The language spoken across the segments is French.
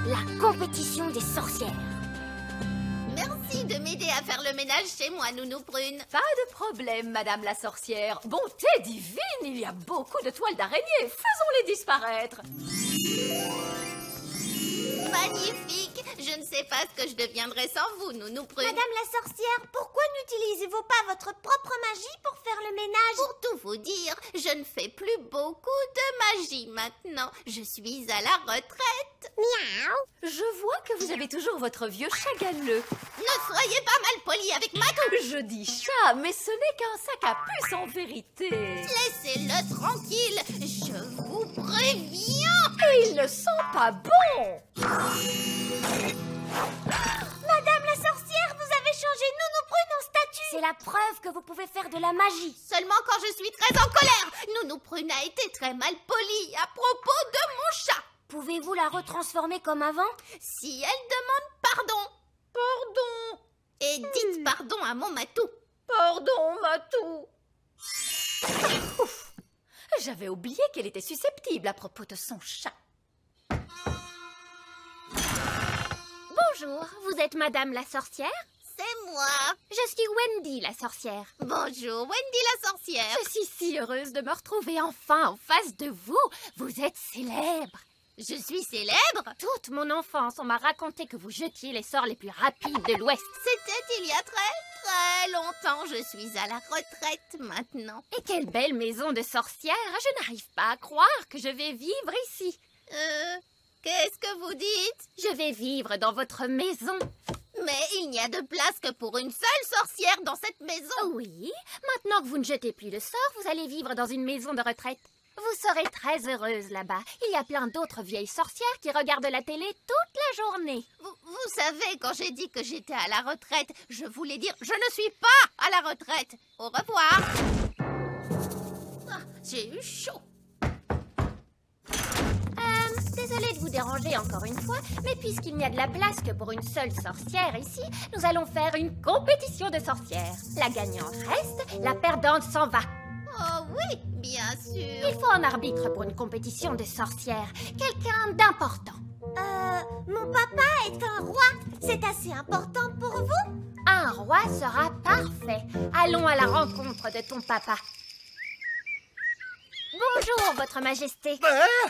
la compétition des sorcières. Merci de m'aider à faire le ménage chez moi, Nounou Prune. Pas de problème, Madame la sorcière. Bonté divine, il y a beaucoup de toiles d'araignée. Faisons-les disparaître. Magnifique! Je ne sais pas ce que je deviendrais sans vous, Nounou Prune. Madame la sorcière, pourquoi n'utilisez-vous pas votre propre magie pour faire le ménage? Pour tout vous dire, je ne fais plus beaucoup de magie maintenant. Je suis à la retraite. Miaou. Je vois que vous avez toujours votre vieux chat galeux. Ne soyez pas mal poli avec Matou. Je dis chat, mais ce n'est qu'un sac à puce en vérité. Laissez-le tranquille. Je vous préviens. Et il ne sent pas bon. Madame la sorcière, vous avez changé Nounou Prune en statue. C'est la preuve que vous pouvez faire de la magie. Seulement quand je suis très en colère. Nounou Prune a été très mal polie à propos de mon chat. Pouvez-vous la retransformer comme avant? Si elle demande pardon. Pardon. Et dites pardon à mon Matou. Pardon, Matou. Ouf. J'avais oublié qu'elle était susceptible à propos de son chat. Bonjour, vous êtes Madame la sorcière? C'est moi. Je suis Wendy la sorcière. Bonjour, Wendy la sorcière. Je suis si heureuse de me retrouver enfin en face de vous. Vous êtes célèbre. Je suis célèbre. Toute mon enfance, on m'a raconté que vous jetiez les sorts les plus rapides de l'Ouest. C'était il y a très longtemps. Je suis à la retraite maintenant. Et quelle belle maison de sorcière. Je n'arrive pas à croire que je vais vivre ici. Qu'est-ce que vous dites? Je vais vivre dans votre maison. Mais il n'y a de place que pour une seule sorcière dans cette maison. Oui, maintenant que vous ne jetez plus le sort, vous allez vivre dans une maison de retraite. Vous serez très heureuse là-bas. Il y a plein d'autres vieilles sorcières qui regardent la télé toute la journée. Vous savez, quand j'ai dit que j'étais à la retraite, je voulais dire je ne suis pas à la retraite. Au revoir. Ah, j'ai eu chaud. Désolée de vous déranger encore une fois, mais puisqu'il n'y a de la place que pour une seule sorcière ici, nous allons faire une compétition de sorcières. La gagnante reste, la perdante s'en va. Oh oui, bien sûr. Il faut un arbitre pour une compétition de sorcières. Quelqu'un d'important. Mon papa est un roi. C'est assez important pour vous? Un roi sera parfait. Allons à la rencontre de ton papa. Bonjour, votre majesté.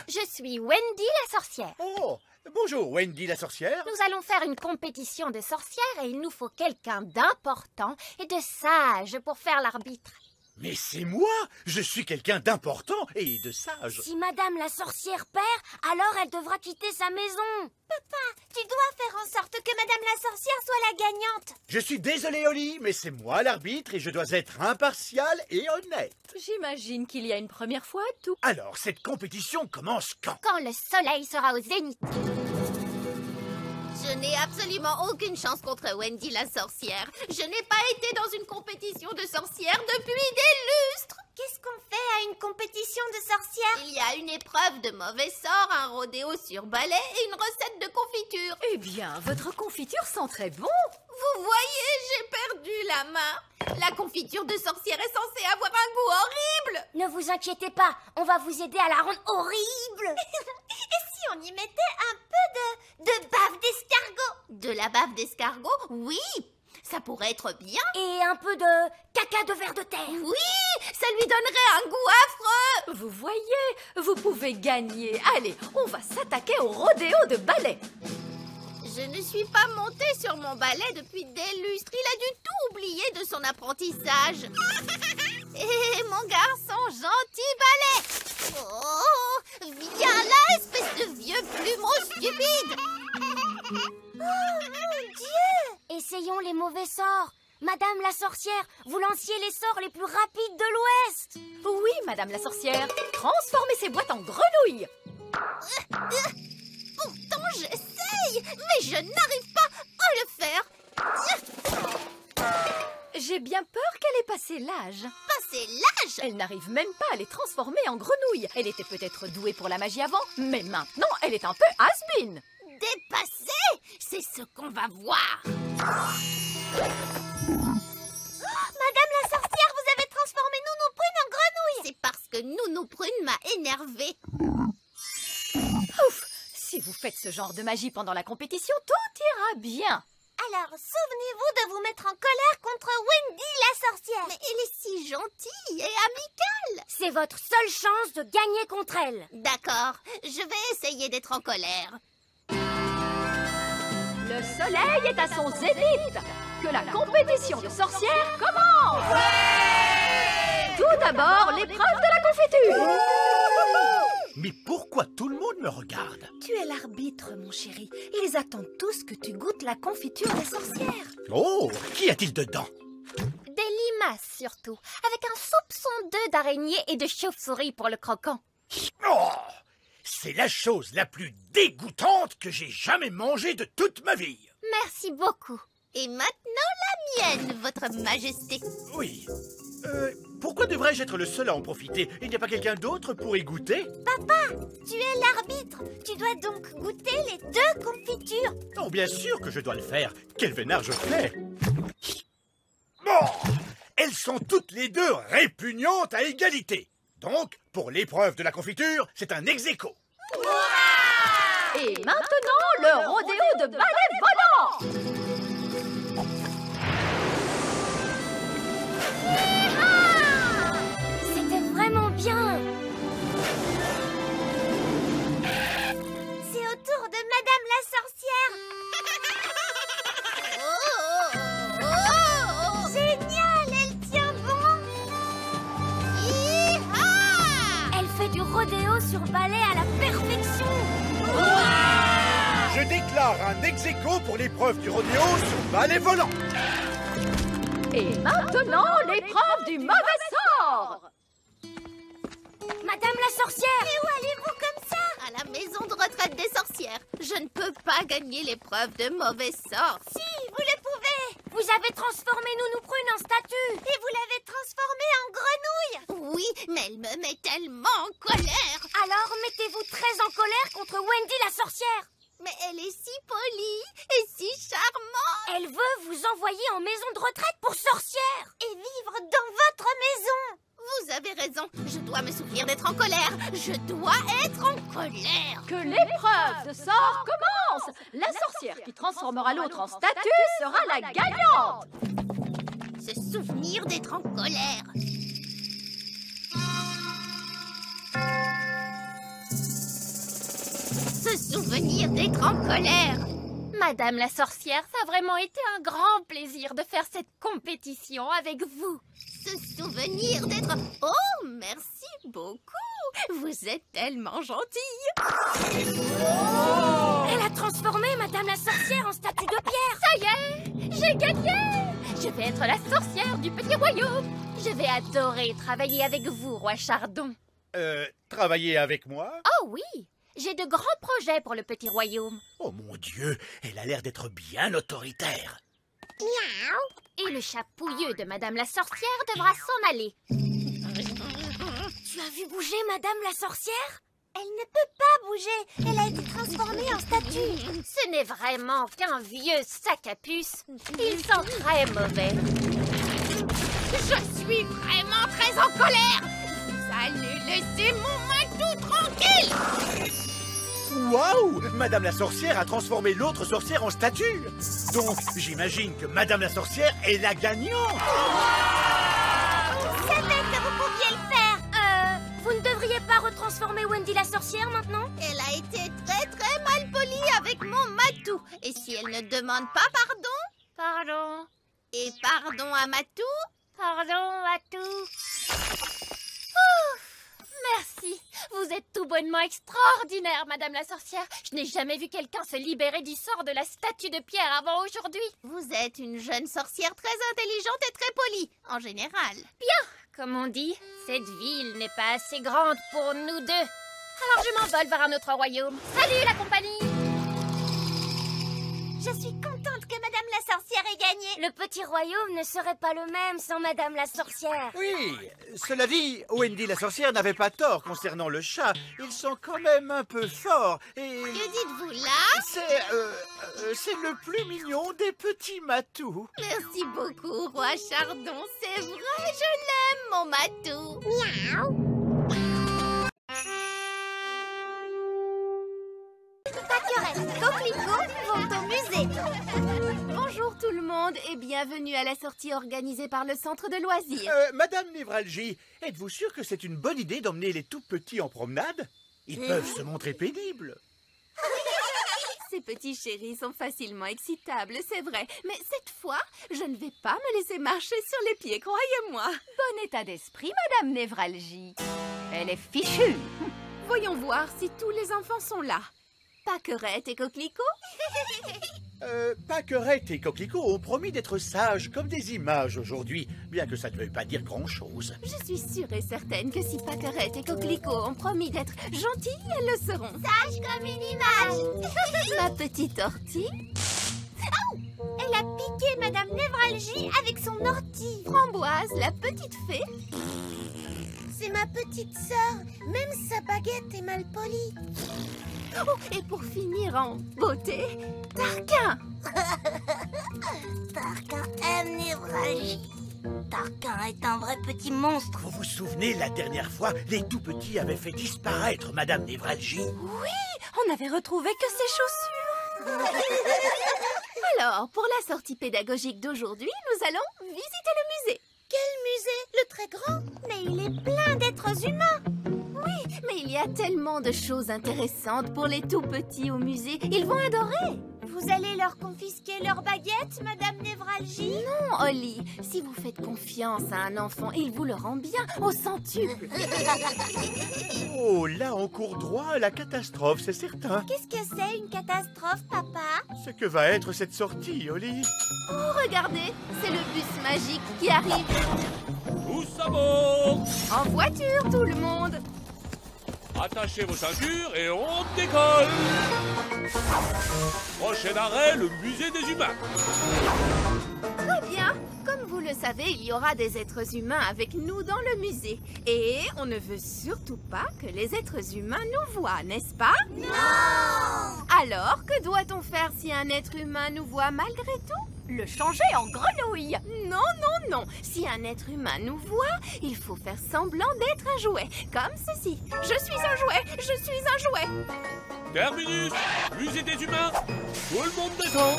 Je suis Wendy la sorcière. Oh, bonjour Wendy la sorcière. Nous allons faire une compétition de sorcières et il nous faut quelqu'un d'important et de sage pour faire l'arbitre. Mais c'est moi. Je suis quelqu'un d'important et de sage. Si Madame la sorcière perd, alors elle devra quitter sa maison. Papa, tu dois faire en sorte que Madame la sorcière soit la gagnante. Je suis désolé Oli, mais c'est moi l'arbitre et je dois être impartial et honnête. J'imagine qu'il y a une première fois à tout. Alors, cette compétition commence quand? Quand le soleil sera au zénith. Je n'ai absolument aucune chance contre Wendy la sorcière. Je n'ai pas été dans une compétition de sorcières depuis des lustres. Qu'est-ce qu'on fait à une compétition de sorcières? Il y a une épreuve de mauvais sort, un rodéo sur balai et une recette de confiture. Eh bien, votre confiture sent très bon. Vous voyez, j'ai perdu la main. La confiture de sorcière est censée avoir un goût horrible. Ne vous inquiétez pas, on va vous aider à la rendre horrible. Et si on y mettait un peu de bave d'escargot? De la bave d'escargot? Oui, ça pourrait être bien. Et un peu de caca de ver de terre? Oui, ça lui donnerait un goût affreux. Vous voyez, vous pouvez gagner. Allez, on va s'attaquer au rodéo de balai. Je ne suis pas montée sur mon balai depuis des lustres. Il a dû tout oublier de son apprentissage. Et mon garçon gentil balai. Oh, viens là, espèce de vieux plumeau stupide. Oh mon Dieu! Essayons les mauvais sorts. Madame la sorcière, vous lanciez les sorts les plus rapides de l'Ouest. Oui, Madame la sorcière. Transformez ces boîtes en grenouilles. Pourtant, j'essaye, mais je n'arrive pas à le faire. J'ai bien peur qu'elle ait passé l'âge. Passé l'âge? Elle n'arrive même pas à les transformer en grenouilles. Elle était peut-être douée pour la magie avant, mais maintenant, elle est un peu has-been. Dépassée? C'est ce qu'on va voir. Madame la sorcière, vous avez transformé Nounou Prune en grenouille. C'est parce que Nounou Prune m'a énervée. Ouf! Si vous faites ce genre de magie pendant la compétition, tout ira bien. Alors, souvenez-vous de vous mettre en colère contre Wendy la sorcière. Mais elle est si gentille et amicale. C'est votre seule chance de gagner contre elle. D'accord, je vais essayer d'être en colère. Le soleil est à son zénith. Que la compétition de sorcières commence. Ouais! Tout d'abord, l'épreuve de la confiture. Mais pourquoi tout le monde me regarde? Tu es l'arbitre, mon chéri. Ils attendent tous que tu goûtes la confiture des sorcières. Oh, qu'y a-t-il dedans? Des limaces surtout, avec un soupçon d'œufs d'araignée et de chauve-souris pour le croquant. Oh, c'est la chose la plus dégoûtante que j'ai jamais mangée de toute ma vie. Merci beaucoup. Et maintenant la mienne, votre majesté. Oui. Pourquoi devrais-je être le seul à en profiter? Il n'y a pas quelqu'un d'autre pour y goûter? Papa, tu es l'arbitre. Tu dois donc goûter les 2 confitures. Oh, bien sûr que je dois le faire. Quel vénard je fais! Oh, elles sont toutes les 2 répugnantes à égalité. Donc, pour l'épreuve de la confiture, c'est un ex-aequo. Et maintenant, le rodéo de balai volant. C'était vraiment bien. C'est au tour de Madame la sorcière. Génial, elle tient bon. Elle fait du rodéo sur balai à la perfection. Je déclare un ex-aequo pour l'épreuve du rodéo sur balai volant. Et maintenant, l'épreuve du mauvais sort. Madame la sorcière. Et où allez-vous comme ça? À la maison de retraite des sorcières. Je ne peux pas gagner l'épreuve de mauvais sort. Si, vous le pouvez. Vous avez transformé Nounou Prune en statue. Et vous l'avez transformée en grenouille. Oui, mais elle me met tellement en colère. Alors mettez-vous très en colère contre Wendy la sorcière. Mais elle est si polie et si charmante. Elle veut vous envoyer en maison de retraite pour sorcières et vivre dans votre maison. Vous avez raison, je dois me souvenir d'être en colère. Je dois être en colère. Que l'épreuve de sort commence. La sorcière qui transformera l'autre en statue sera la gagnante. Se souvenir d'être en colère. Se souvenir d'être en colère. Madame la sorcière, ça a vraiment été un grand plaisir de faire cette compétition avec vous. Se souvenir d'être... Oh, merci beaucoup. Vous êtes tellement gentille. Elle a transformé Madame la sorcière en statue de pierre. Ça y est, j'ai gagné. Je vais être la sorcière du petit royaume. Je vais adorer travailler avec vous, roi Chardon. Travailler avec moi? Oh oui, j'ai de grands projets pour le petit royaume. Oh mon Dieu, elle a l'air d'être bien autoritaire. Miaou. Et le chat pouilleux de Madame la sorcière devra s'en aller. Tu as vu bouger Madame la sorcière? Elle ne peut pas bouger. Elle a été transformée en statue. Ce n'est vraiment qu'un vieux sac à puce. Il sent très mauvais. Je suis vraiment très en colère. Vous allez laisser mon Matou tranquille. Waouh! Madame la sorcière a transformé l'autre sorcière en statue. Donc, j'imagine que Madame la sorcière est la gagnante. Je savais que vous pouviez le faire. Vous ne devriez pas retransformer Wendy la sorcière maintenant? Elle a été très mal polie avec mon Matou. Et si elle ne demande pas pardon? Pardon. Et pardon à Matou? Pardon à tout. Merci. Vous êtes tout bonnement extraordinaire, Madame la sorcière. Je n'ai jamais vu quelqu'un se libérer du sort de la statue de pierre avant aujourd'hui. Vous êtes une jeune sorcière très intelligente et très polie, en général. Bien, comme on dit, cette ville n'est pas assez grande pour nous deux. Alors je m'envole vers un autre royaume. Salut la compagnie! Je suis contente que Madame la sorcière ait gagné. Le petit royaume ne serait pas le même sans Madame la sorcière. Oui, cela dit, Wendy la sorcière n'avait pas tort concernant le chat. Ils sont quand même un peu forts et... Que dites-vous là? C'est le plus mignon des petits matous. Merci beaucoup, roi Chardon. C'est vrai, je l'aime, mon Matou. Pas que monde et bienvenue à la sortie organisée par le centre de loisirs. Madame Névralgie, êtes-vous sûre que c'est une bonne idée d'emmener les tout-petits en promenade? Ils peuvent se montrer pénibles. Ces petits chéris sont facilement excitables, c'est vrai. Mais cette fois, je ne vais pas me laisser marcher sur les pieds, croyez-moi. Bon état d'esprit, Madame Névralgie. Elle est fichue. Voyons voir si tous les enfants sont là. Pâquerette et Coquelicot? Pâquerette et Coquelicot ont promis d'être sages comme des images aujourd'hui, bien que ça ne veuille pas dire grand-chose. Je suis sûre et certaine que si Pâquerette et Coquelicot ont promis d'être gentilles, elles le seront. Sage comme une image. Ma petite ortie? Elle a piqué Madame Névralgie avec son ortie. Framboise, la petite fée? C'est ma petite sœur. Même sa baguette est mal polie. Oh, et pour finir en beauté, Tarquin. Tarquin aime Névralgie. Tarquin est un vrai petit monstre. Vous vous souvenez, la dernière fois, les tout-petits avaient fait disparaître Madame Névralgie? On n'avait retrouvé que ses chaussures. Alors, pour la sortie pédagogique d'aujourd'hui, nous allons visiter le musée. Quel musée? Le très grand? Mais il est plein d'êtres humains. Oui, mais il y a tellement de choses intéressantes pour les tout-petits au musée. Ils vont adorer. Vous allez leur confisquer leurs baguettes, Madame Névralgie? Non, Holly, si vous faites confiance à un enfant, il vous le rend bien au centuple. Oh, là, on court droit à la catastrophe, c'est certain. Qu'est-ce que c'est une catastrophe, papa? Ce que va être cette sortie, Holly? Oh, regardez, c'est le bus magique qui arrive. Tous à bord! En voiture, tout le monde. Attachez vos ceintures et on décolle! Prochain arrêt, le musée des humains. Très bien. Comme vous le savez, il y aura des êtres humains avec nous dans le musée. Et on ne veut surtout pas que les êtres humains nous voient, n'est-ce pas? Non! Alors, que doit-on faire si un être humain nous voit malgré tout? Le changer en grenouille. Non, non, non. Si un être humain nous voit, il faut faire semblant d'être un jouet. Comme ceci. Je suis un jouet. Je suis un jouet. Terminus, musée des humains. Tout le monde descend.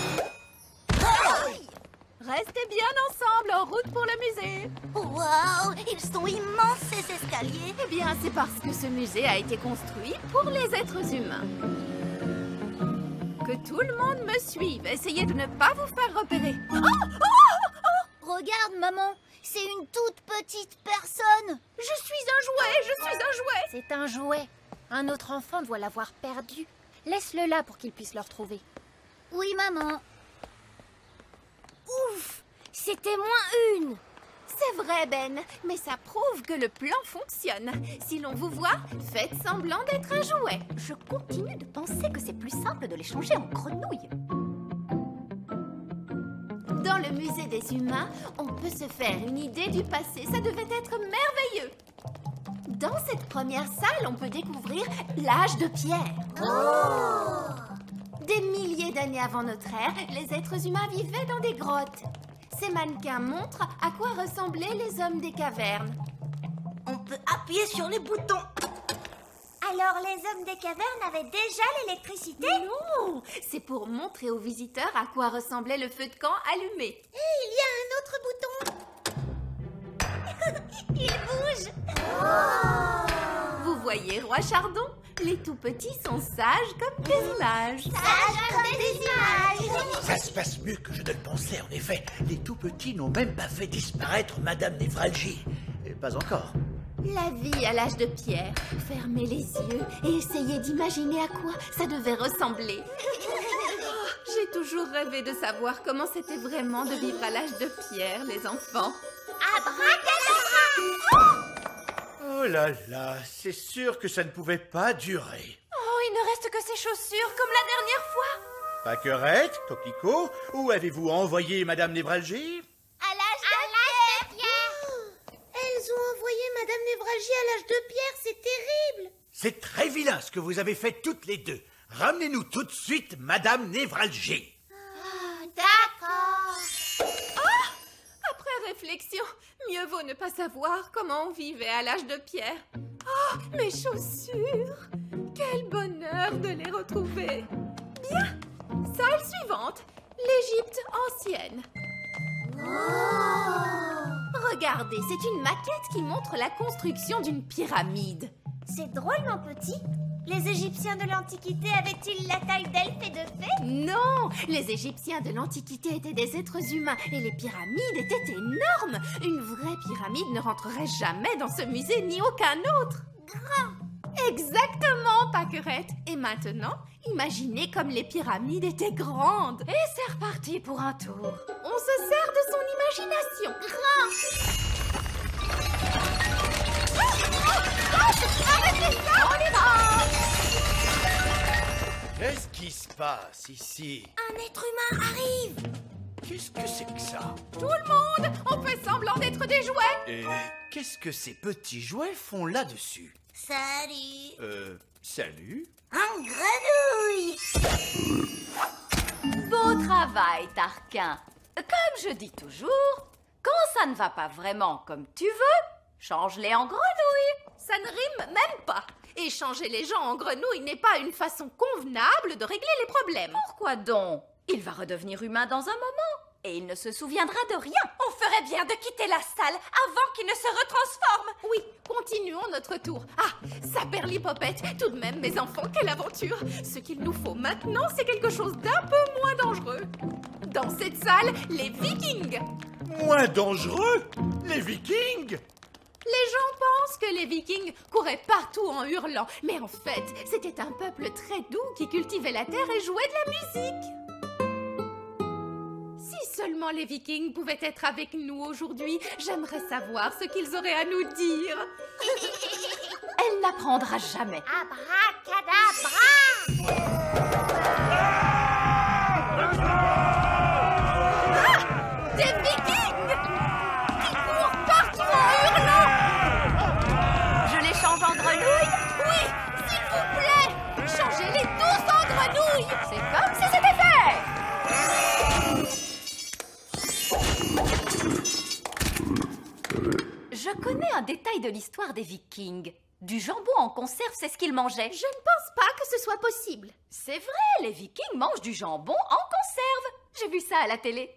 Restez bien ensemble en route pour le musée. Waouh! Ils sont immenses, ces escaliers. Eh bien, c'est parce que ce musée a été construit pour les êtres humains. Que tout le monde me suive. Essayez de ne pas vous faire repérer. Regarde, maman. C'est une toute petite personne. Je suis un jouet. Je suis un jouet. C'est un jouet. Un autre enfant doit l'avoir perdu. Laisse-le là pour qu'il puisse le retrouver. Oui, maman. Ouf! C'était moins une. C'est vrai, Ben, mais ça prouve que le plan fonctionne. Si l'on vous voit, faites semblant d'être un jouet. Je continue de penser que c'est plus simple de les changer en grenouilles. Dans le musée des humains, on peut se faire une idée du passé. Ça devait être merveilleux. Dans cette première salle, on peut découvrir l'âge de pierre. Des milliers d'années avant notre ère, les êtres humains vivaient dans des grottes. Ces mannequins montrent à quoi ressemblaient les hommes des cavernes. On peut appuyer sur les boutons. Alors les hommes des cavernes avaient déjà l'électricité? Non, c'est pour montrer aux visiteurs à quoi ressemblait le feu de camp allumé. Et il y a un autre bouton. Il bouge. Vous voyez, Roi Chardon, les tout-petits sont sages comme des images. Sages comme des images. Ça se passe mieux que je ne le pensais, en effet. Les tout-petits n'ont même pas fait disparaître Madame Névralgie. Pas encore. La vie à l'âge de pierre. Fermez les yeux et essayez d'imaginer à quoi ça devait ressembler. Oh, j'ai toujours rêvé de savoir comment c'était vraiment de vivre à l'âge de pierre, les enfants. Abracadabra! Oh là là, c'est sûr que ça ne pouvait pas durer. Oh, il ne reste que ses chaussures, comme la dernière fois. Pâquerette, Coquelicot, où avez-vous envoyé Madame Névralgie? À l'âge de pierre. Elles ont envoyé Madame Névralgie à l'âge de pierre, c'est terrible. C'est très vilain ce que vous avez fait toutes les deux. Ramenez-nous tout de suite Madame Névralgie. D'accord. Après réflexion, mieux vaut ne pas savoir comment on vivait à l'âge de pierre. Oh, mes chaussures! Quel bonheur de les retrouver! Bien! Salle suivante, l'Égypte ancienne. Regardez, c'est une maquette qui montre la construction d'une pyramide. C'est drôlement petit. Les Égyptiens de l'Antiquité avaient-ils la taille d'elfes et de fées? Non, les Égyptiens de l'Antiquité étaient des êtres humains et les pyramides étaient énormes. Une vraie pyramide ne rentrerait jamais dans ce musée ni aucun autre. Grand. Exactement, Pâquerette. Et maintenant, imaginez comme les pyramides étaient grandes. Et c'est reparti pour un tour. On se sert de son imagination. Grand. Arrêtez ça! On y va! Qu'est-ce qui se passe ici? Un être humain arrive. Qu'est-ce que c'est que ça? Tout le monde, on fait semblant d'être des jouets. Et qu'est-ce que ces petits jouets font là-dessus? Salut. Salut? Un grenouille. Beau travail, Tarquin. Comme je dis toujours, quand ça ne va pas vraiment comme tu veux, change-les en grenouilles. Ça ne rime même pas. Et changer les gens en grenouilles n'est pas une façon convenable de régler les problèmes. Pourquoi donc? Il va redevenir humain dans un moment et il ne se souviendra de rien. On ferait bien de quitter la salle avant qu'il ne se retransforme. Oui, continuons notre tour. Ah, saperlipopette, tout de même, mes enfants, quelle aventure! Ce qu'il nous faut maintenant, c'est quelque chose d'un peu moins dangereux. Dans cette salle, les Vikings. Moins dangereux? Les Vikings? Les gens pensent que les Vikings couraient partout en hurlant, mais en fait, c'était un peuple très doux qui cultivait la terre et jouait de la musique. Si seulement les Vikings pouvaient être avec nous aujourd'hui, j'aimerais savoir ce qu'ils auraient à nous dire. Elle n'apprendra jamais. Abracadabra. Des Vikings qui courent partout en hurlant. Je les change en grenouilles? Oui, s'il vous plaît, changez-les tous en grenouilles. C'est comme si c'était fait. Je connais un détail de l'histoire des Vikings. Du jambon en conserve, c'est ce qu'ils mangeaient. Je ne pense pas que ce soit possible. C'est vrai, les Vikings mangent du jambon en conserve. J'ai vu ça à la télé.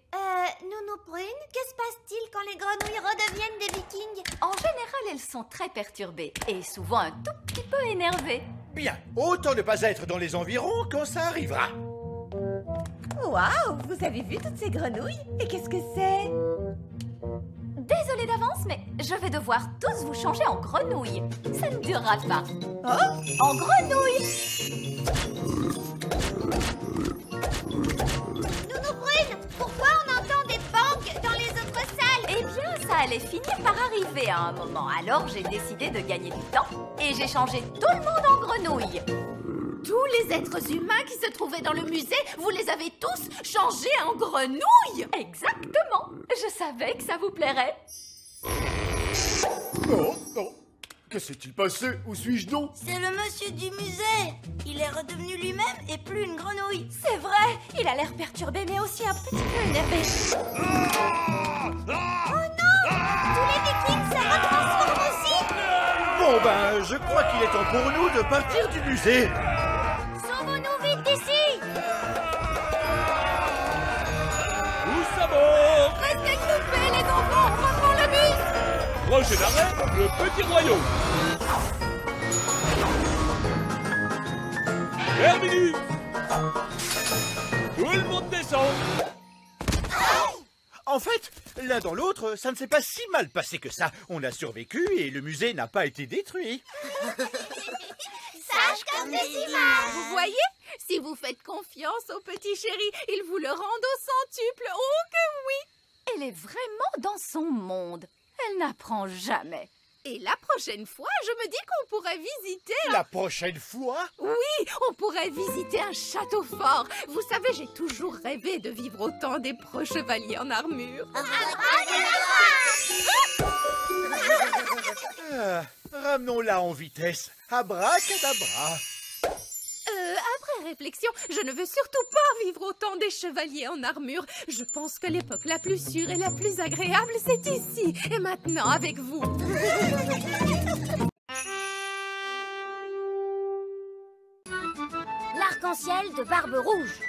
Nounou Prune, que se passe-t-il quand les grenouilles redeviennent des Vikings? En général, elles sont très perturbées et souvent un tout petit peu énervées. Bien, autant ne pas être dans les environs quand ça arrivera. Waouh, vous avez vu toutes ces grenouilles? Et qu'est-ce que c'est? Désolée d'avance, mais je vais devoir tous vous changer en grenouilles. Ça ne durera pas. Oh, En grenouilles! Nounou Prune, pourquoi on entend des bangs dans les autres salles? Eh bien, ça allait finir par arriver à un moment. Alors, j'ai décidé de gagner du temps et j'ai changé tout le monde en grenouilles. Tous les êtres humains qui se trouvaient dans le musée, vous les avez tous changés en grenouilles. Exactement. Je savais que ça vous plairait. Oh, oh. Que s'est-il passé? Où suis-je donc? C'est le monsieur du musée. Il est redevenu lui-même et plus une grenouille. C'est vrai, il a l'air perturbé mais aussi un petit peu énervé. Tous les Vikings se retransforment aussi. Bon ben, je crois qu'il est temps pour nous de partir du musée. Sauvons-nous vite d'ici. Tous à bord! Restez coupés, les enfants, on reprend le bus. Prochain arrêt, le petit royaume. Terminus! Tout le monde descend. En fait, l'un dans l'autre, ça ne s'est pas si mal passé que ça. On a survécu et le musée n'a pas été détruit. Sage comme des images. Vous voyez? Si vous faites confiance au petit chéri, il vous le rend au centuple. Oh que oui! Elle est vraiment dans son monde. Elle n'apprend jamais. Et la prochaine fois, je me dis qu'on pourrait visiter La prochaine fois? Oui, on pourrait visiter un château fort. Vous savez, j'ai toujours rêvé de vivre au temps des preux chevaliers en armure. Ramenons-la en vitesse. Abracadabra. Après réflexion, je ne veux surtout pas vivre au temps des chevaliers en armure. Je pense que l'époque la plus sûre et la plus agréable, c'est ici. Et maintenant, avec vous. L'arc-en-ciel de Barbe Rouge.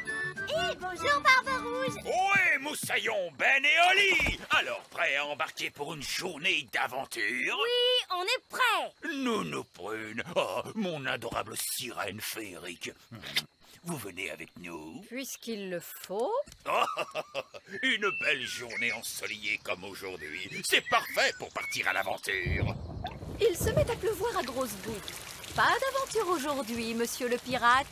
Bonjour, Barbe Rouge. Ouais, Moussaillon, Ben et Oli. Alors, prêts à embarquer pour une journée d'aventure? Oui, on est prêts. Nounou Prune, oh, mon adorable sirène féerique. Vous venez avec nous? Puisqu'il le faut. Oh, une belle journée ensoleillée comme aujourd'hui. C'est parfait pour partir à l'aventure. Il se met à pleuvoir à grosses gouttes. Pas d'aventure aujourd'hui, monsieur le pirate.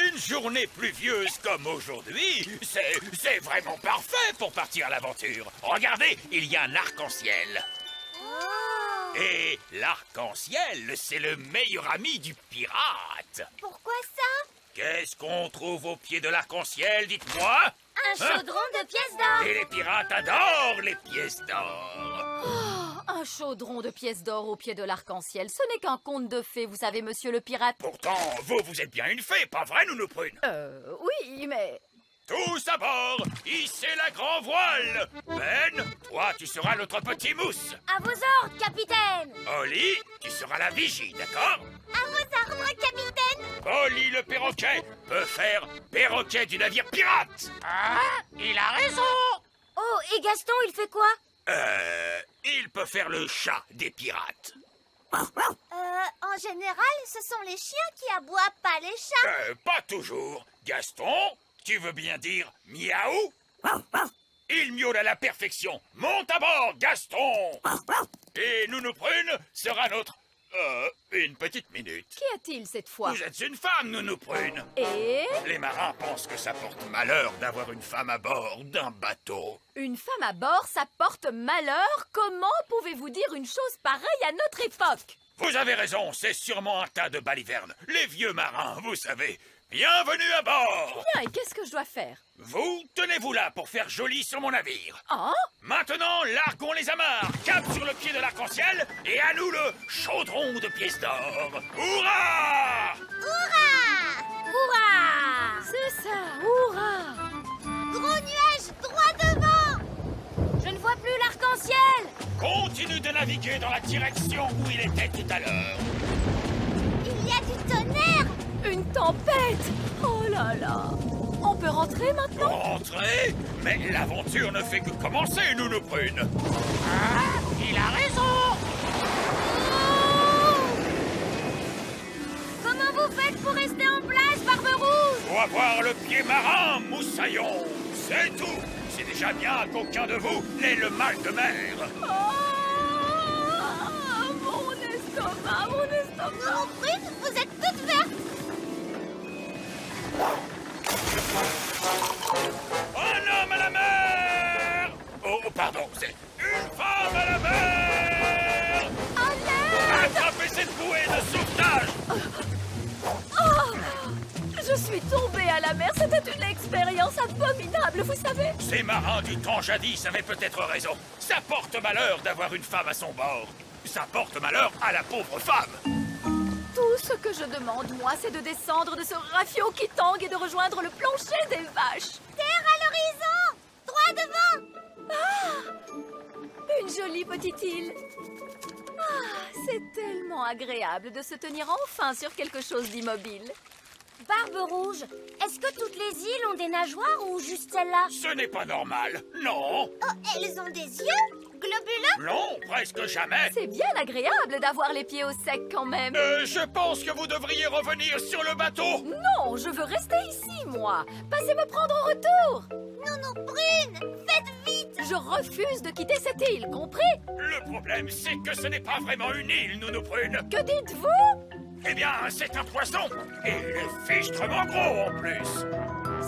Une journée pluvieuse comme aujourd'hui, c'est vraiment parfait pour partir à l'aventure. Regardez, il y a un arc-en-ciel. Oh. Et l'arc-en-ciel, c'est le meilleur ami du pirate. Pourquoi ça? Qu'est-ce qu'on trouve au pied de l'arc-en-ciel, dites-moi? Un chaudron de pièces d'or. Et les pirates adorent les pièces d'or. Oh, un chaudron de pièces d'or au pied de l'arc-en-ciel. Ce n'est qu'un conte de fées, vous savez, monsieur le pirate. Pourtant, vous êtes bien une fée, pas vrai, Nounou Prune? Oui, mais... Tous à bord, hissez la grand voile. Ben, toi, tu seras notre petit mousse. À vos ordres, capitaine. Oli, tu seras la vigie, d'accord? À vos ordres, capitaine. Oli le perroquet peut faire perroquet du navire pirate. Ah, il a raison. Oh, et Gaston, il fait quoi? Il peut faire le chat des pirates. En général, ce sont les chiens qui aboient, pas les chats. Pas toujours. Gaston, tu veux bien dire miaou? Il miaule à la perfection. Monte à bord, Gaston. Et Nounou Prune sera notre... une petite minute. Qu'y a-t-il cette fois? Vous êtes une femme, Nounou Prune. Et? Les marins pensent que ça porte malheur d'avoir une femme à bord d'un bateau. Une femme à bord, ça porte malheur? Comment pouvez-vous dire une chose pareille à notre époque? Vous avez raison, c'est sûrement un tas de balivernes. Les vieux marins, vous savez. Bienvenue à bord. Bien, et qu'est-ce que je dois faire? Vous, tenez-vous là pour faire joli sur mon navire. Ah? Maintenant, larguons les amarres, cap sur le pied de l'arc-en-ciel, et à nous le chaudron de pièces d'or. Hurrah! Hurrah! Hurrah! C'est ça, hurrah! Gros nuage, droit devant! Je ne vois plus l'arc-en-ciel! Continue de naviguer dans la direction où il était tout à l'heure. Il y a du tonnerre! Une tempête! Oh là là! On peut rentrer maintenant? Rentrer? Mais l'aventure ne fait que commencer, Nounou Prune. Ah, il a raison! Oh! Comment vous faites pour rester en place, Barbe Rouge? Pour avoir le pied marin, Moussaillon. C'est tout. C'est déjà bien qu'aucun de vous n'ait le mal de mer. Mon estomac, mon estomac! Nounou Prune, vous êtes toute verte! Un homme à la mer! Oh, pardon, c'est une femme à la mer! Attrapez cette bouée de sauvetage! Oh! Je suis tombée à la mer, c'était une expérience abominable, vous savez! Ces marins du temps jadis avaient peut-être raison. Ça porte malheur d'avoir une femme à son bord. Ça porte malheur à la pauvre femme. Tout ce que je demande, moi, c'est de descendre de ce rafio qui tangue et de rejoindre le plancher des vaches. Terre à l'horizon! Droit devant! Ah! Une jolie petite île. Ah, c'est tellement agréable de se tenir enfin sur quelque chose d'immobile. Barbe Rouge, est-ce que toutes les îles ont des nageoires ou juste celle-là? Ce n'est pas normal, non. Oh, elles ont des yeux? Globuleux? Non, presque jamais. C'est bien agréable d'avoir les pieds au sec quand même. Je pense que vous devriez revenir sur le bateau. Non, je veux rester ici, moi. Passez me prendre en retour. Nounou Prune, faites vite! Je refuse de quitter cette île, compris? Le problème, c'est que ce n'est pas vraiment une île, Nounou Prune. Que dites-vous? Eh bien, c'est un poisson. Et il est fichtrement gros en plus.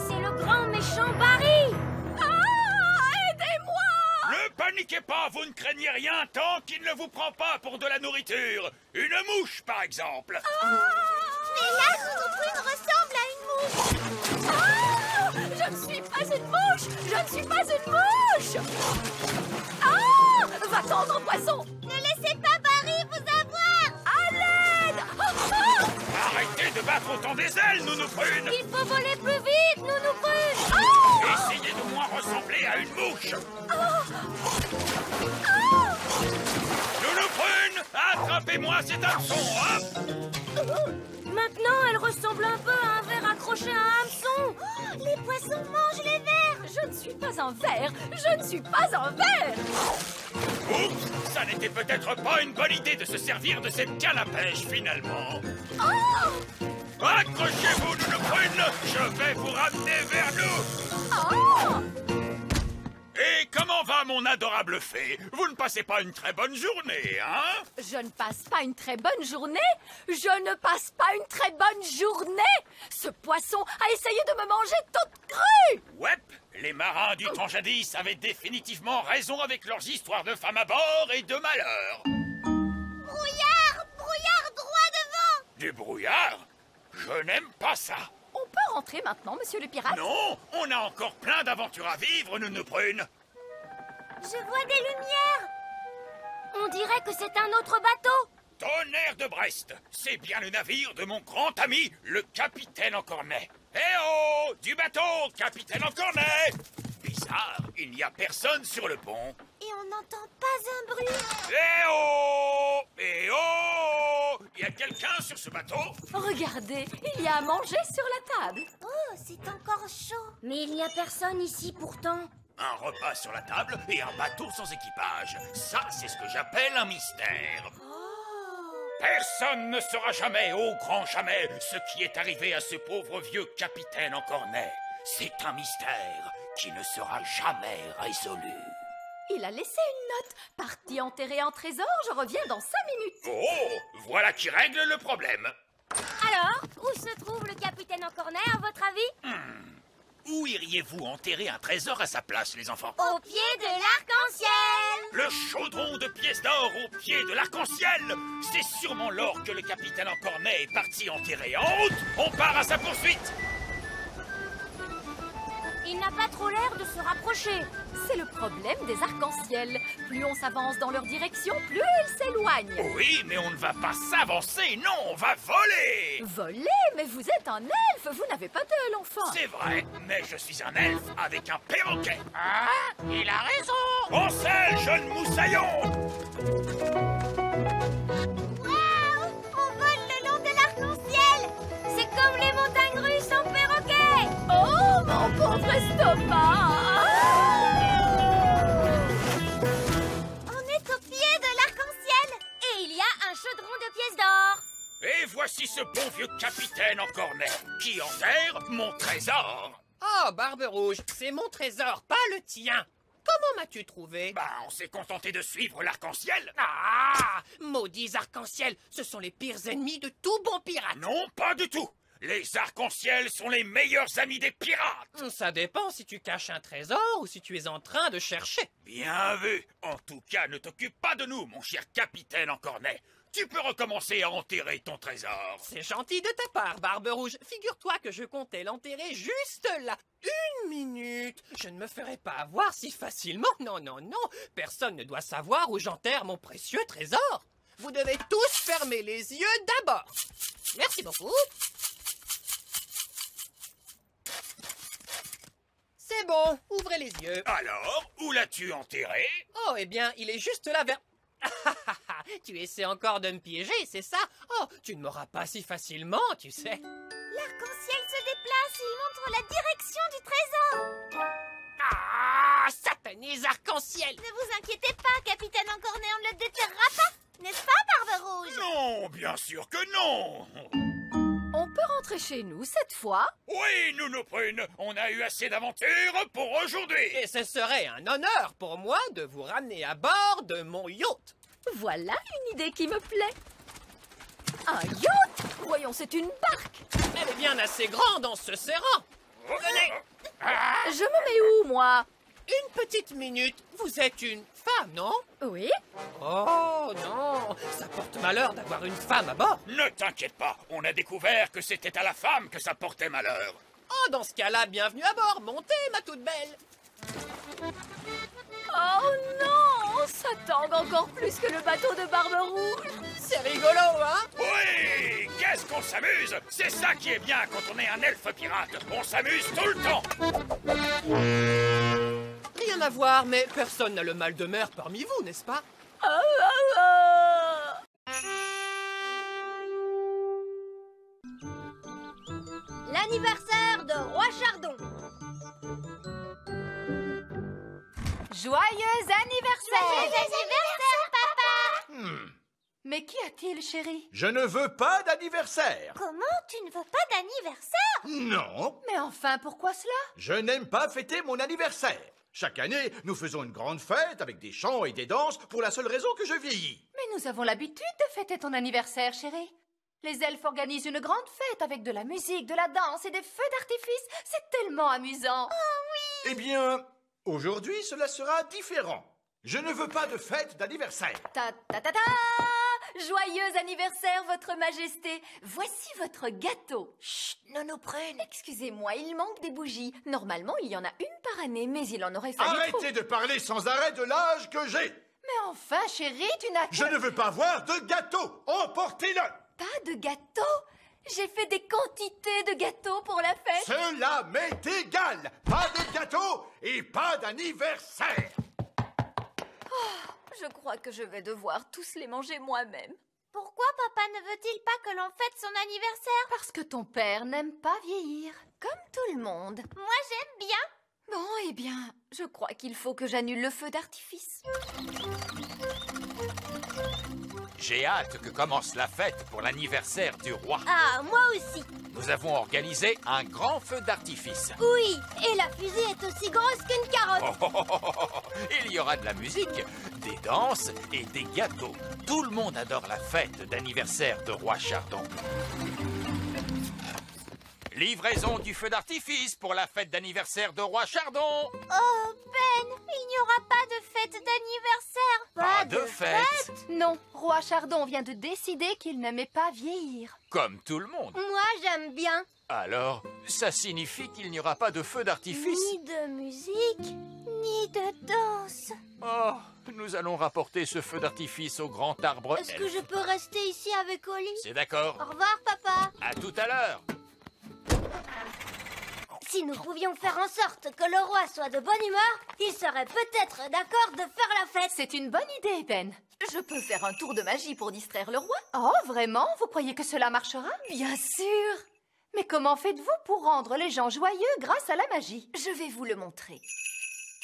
C'est le grand méchant Barry! Ne paniquez pas, vous ne craignez rien tant qu'il ne vous prend pas pour de la nourriture. Une mouche, par exemple. Mais là, Nounou Prune ressemble à une mouche! Je ne suis pas une mouche! Je ne suis pas une mouche! Ah! Va-t'en, grand poisson! Ne laissez pas Barry vous avoir! À l'aide! Arrêtez de battre autant des ailes, Nounou Prune. Il faut voler plus vite, Nounou Prune! Essayez de moins ressembler à une mouche. Nounou Prune, attrapez-moi cet hameçon, hop! Maintenant, elle ressemble un peu à un verre accroché à un hameçon. Les poissons poisson mange les vers. Je ne suis pas un ver. Je ne suis pas un ver. Oups, ça n'était peut-être pas une bonne idée de se servir de cette canne à pêche, finalement. Oh! Accrochez-vous, Nounou-Prune, je vais vous ramener vers nous. Oh! Et comment va mon adorable fée? Vous ne passez pas une très bonne journée, hein? Je ne passe pas une très bonne journée. Je ne passe pas une très bonne journée. Ce poisson a essayé de me manger toute crue. Ouais, les marins du temps jadis avaient définitivement raison avec leurs histoires de femmes à bord et de malheur. Brouillard! Brouillard droit devant! Du brouillard? Je n'aime pas ça. On peut rentrer maintenant, monsieur le pirate? Non, on a encore plein d'aventures à vivre, Nounou-Prune. Je vois des lumières. On dirait que c'est un autre bateau. Tonnerre de Brest, c'est bien le navire de mon grand ami, le capitaine Encornet. Eh oh, du bateau, capitaine Encornet! Bizarre, il n'y a personne sur le pont. Et on n'entend pas un bruit. Eh oh! Eh oh! Y a quelqu'un sur ce bateau? Regardez, il y a à manger sur la table. Oh, c'est encore chaud. Mais il n'y a personne ici pourtant. Un repas sur la table et un bateau sans équipage. Ça, c'est ce que j'appelle un mystère. Personne ne saura jamais, au grand jamais, ce qui est arrivé à ce pauvre vieux capitaine Encornet. C'est un mystère qui ne sera jamais résolu. Il a laissé une note. Parti enterrer un trésor, je reviens dans 5 minutes. Oh, voilà qui règle le problème. Alors, où se trouve le capitaine Encornet, à votre avis? Où iriez-vous enterrer un trésor à sa place, les enfants? Au pied de l'arc-en-ciel. Le chaudron de pièces d'or au pied de l'arc-en-ciel. C'est sûrement l'or que le capitaine Encornet est parti enterrer. En route, on part à sa poursuite. Il n'a pas trop l'air de se rapprocher. C'est le problème des arcs-en-ciel. Plus on s'avance dans leur direction, plus ils s'éloignent. Oui, mais on ne va pas s'avancer, non, on va voler. Voler? Mais vous êtes un elfe, vous n'avez pas d'aile, enfin. C'est vrai, mais je suis un elfe avec un perroquet. Ah, il a raison. On sait, jeune moussaillon. Waouh! On vole le long de l'arc-en-ciel. C'est comme les montagnes russes en perroquet. Oh, mon pauvre estomac! On est au pied de l'arc-en-ciel. Et il y a un chaudron de pièces d'or. Et voici ce bon vieux capitaine Encornet qui enterre mon trésor. Oh, Barbe Rouge, c'est mon trésor, pas le tien. Comment m'as-tu trouvé? Bah, on s'est contenté de suivre l'arc-en-ciel. Ah! Maudits arcs-en-ciel, ce sont les pires ennemis de tout bon pirate. Non, pas du tout. Les arcs-en-ciel sont les meilleurs amis des pirates. Ça dépend si tu caches un trésor ou si tu es en train de chercher. Bien vu. En tout cas, ne t'occupe pas de nous, mon cher capitaine Encornet. Tu peux recommencer à enterrer ton trésor. C'est gentil de ta part, Barbe Rouge. Figure-toi que je comptais l'enterrer juste là. 1 minute. Je ne me ferai pas avoir si facilement. Non, non, non. Personne ne doit savoir où j'enterre mon précieux trésor. Vous devez tous fermer les yeux d'abord. Merci beaucoup. C'est bon, ouvrez les yeux. Alors, où l'as-tu enterré? Oh, eh bien, il est juste là vers... Tu essaies encore de me piéger, c'est ça? Oh, tu ne m'auras pas si facilement, tu sais. L'arc-en-ciel se déplace, il montre la direction du trésor. Ah, satanés arc-en-ciel! Ne vous inquiétez pas, capitaine Encornet, on ne le déterrera pas. N'est-ce pas, Barbe Rouge? Non, bien sûr que non. On peut rentrer chez nous cette fois? Oui, Nounou-Prune, on a eu assez d'aventures pour aujourd'hui. Et ce serait un honneur pour moi de vous ramener à bord de mon yacht. Voilà une idée qui me plaît. Un yacht? Voyons, c'est une barque. Elle est bien assez grande en se serrant. Venez. Je me mets où, moi? Une petite minute. Vous êtes une femme, non? Oui. Oh non, ça porte malheur d'avoir une femme à bord. Ne t'inquiète pas, on a découvert que c'était à la femme que ça portait malheur. Oh, dans ce cas-là, bienvenue à bord. Montez, ma toute belle. Oh non, ça tangue encore plus que le bateau de Barbe Rouge. C'est rigolo, hein? Oui, qu'est-ce qu'on s'amuse. C'est ça qui est bien quand on est un elfe pirate. On s'amuse tout le temps. Rien à voir, mais personne n'a le mal de mer parmi vous, n'est-ce pas? L'anniversaire de Roi Chardon. Joyeux anniversaire! Joyeux anniversaire, papa! Mais qu'y a-t-il, chérie? Je ne veux pas d'anniversaire. Comment tu ne veux pas d'anniversaire? Non, Mais enfin, pourquoi cela? je n'aime pas fêter mon anniversaire. Chaque année, nous faisons une grande fête avec des chants et des danses pour la seule raison que je vieillis. Mais nous avons l'habitude de fêter ton anniversaire, chérie. Les elfes organisent une grande fête avec de la musique, de la danse et des feux d'artifice. C'est tellement amusant. Eh bien, aujourd'hui, cela sera différent. Je ne veux pas de fête d'anniversaire. Ta ta ta ta! Joyeux anniversaire, votre majesté. Voici votre gâteau. Chut, Nono Prune. Excusez-moi, il manque des bougies. Normalement, il y en a une par année, mais il en aurait fallu trop. Arrêtez de parler sans arrêt de l'âge que j'ai. Mais enfin, chérie, tu n'as Je ne veux pas voir de gâteau. Emportez-le. pas de gâteau. J'ai fait des quantités de gâteaux pour la fête. Cela m'est égal. Pas de gâteau et pas d'anniversaire. Je crois que je vais devoir tous les manger moi-même. Pourquoi papa ne veut-il pas que l'on fête son anniversaire? Parce que ton père n'aime pas vieillir, comme tout le monde. Moi, j'aime bien. Bon, eh bien, je crois qu'il faut que j'annule le feu d'artifice. J'ai hâte que commence la fête pour l'anniversaire du roi. Ah, moi aussi. Nous avons organisé un grand feu d'artifice. Oui, et la fusée est aussi grosse qu'une carotte. Il y aura de la musique, des danses et des gâteaux. Tout le monde adore la fête d'anniversaire de Roi Chardon. Livraison du feu d'artifice pour la fête d'anniversaire de Roi Chardon. Oh, Ben, il n'y aura pas de fête d'anniversaire. Pas de fête. Non, Roi Chardon vient de décider qu'il n'aimait pas vieillir. Comme tout le monde. Moi, j'aime bien. Alors, ça signifie qu'il n'y aura pas de feu d'artifice? Ni de musique, ni de danse. Oh, nous allons rapporter ce feu d'artifice au grand arbre Est-ce que elfe. je peux rester ici avec Oli? C'est d'accord. Au revoir, papa. À tout à l'heure. Si nous pouvions faire en sorte que le roi soit de bonne humeur, il serait peut-être d'accord de faire la fête. C'est une bonne idée, Ben. Je peux faire un tour de magie pour distraire le roi. Oh, vraiment? Vous croyez que cela marchera? Bien sûr. Mais comment faites-vous pour rendre les gens joyeux grâce à la magie? Je vais vous le montrer.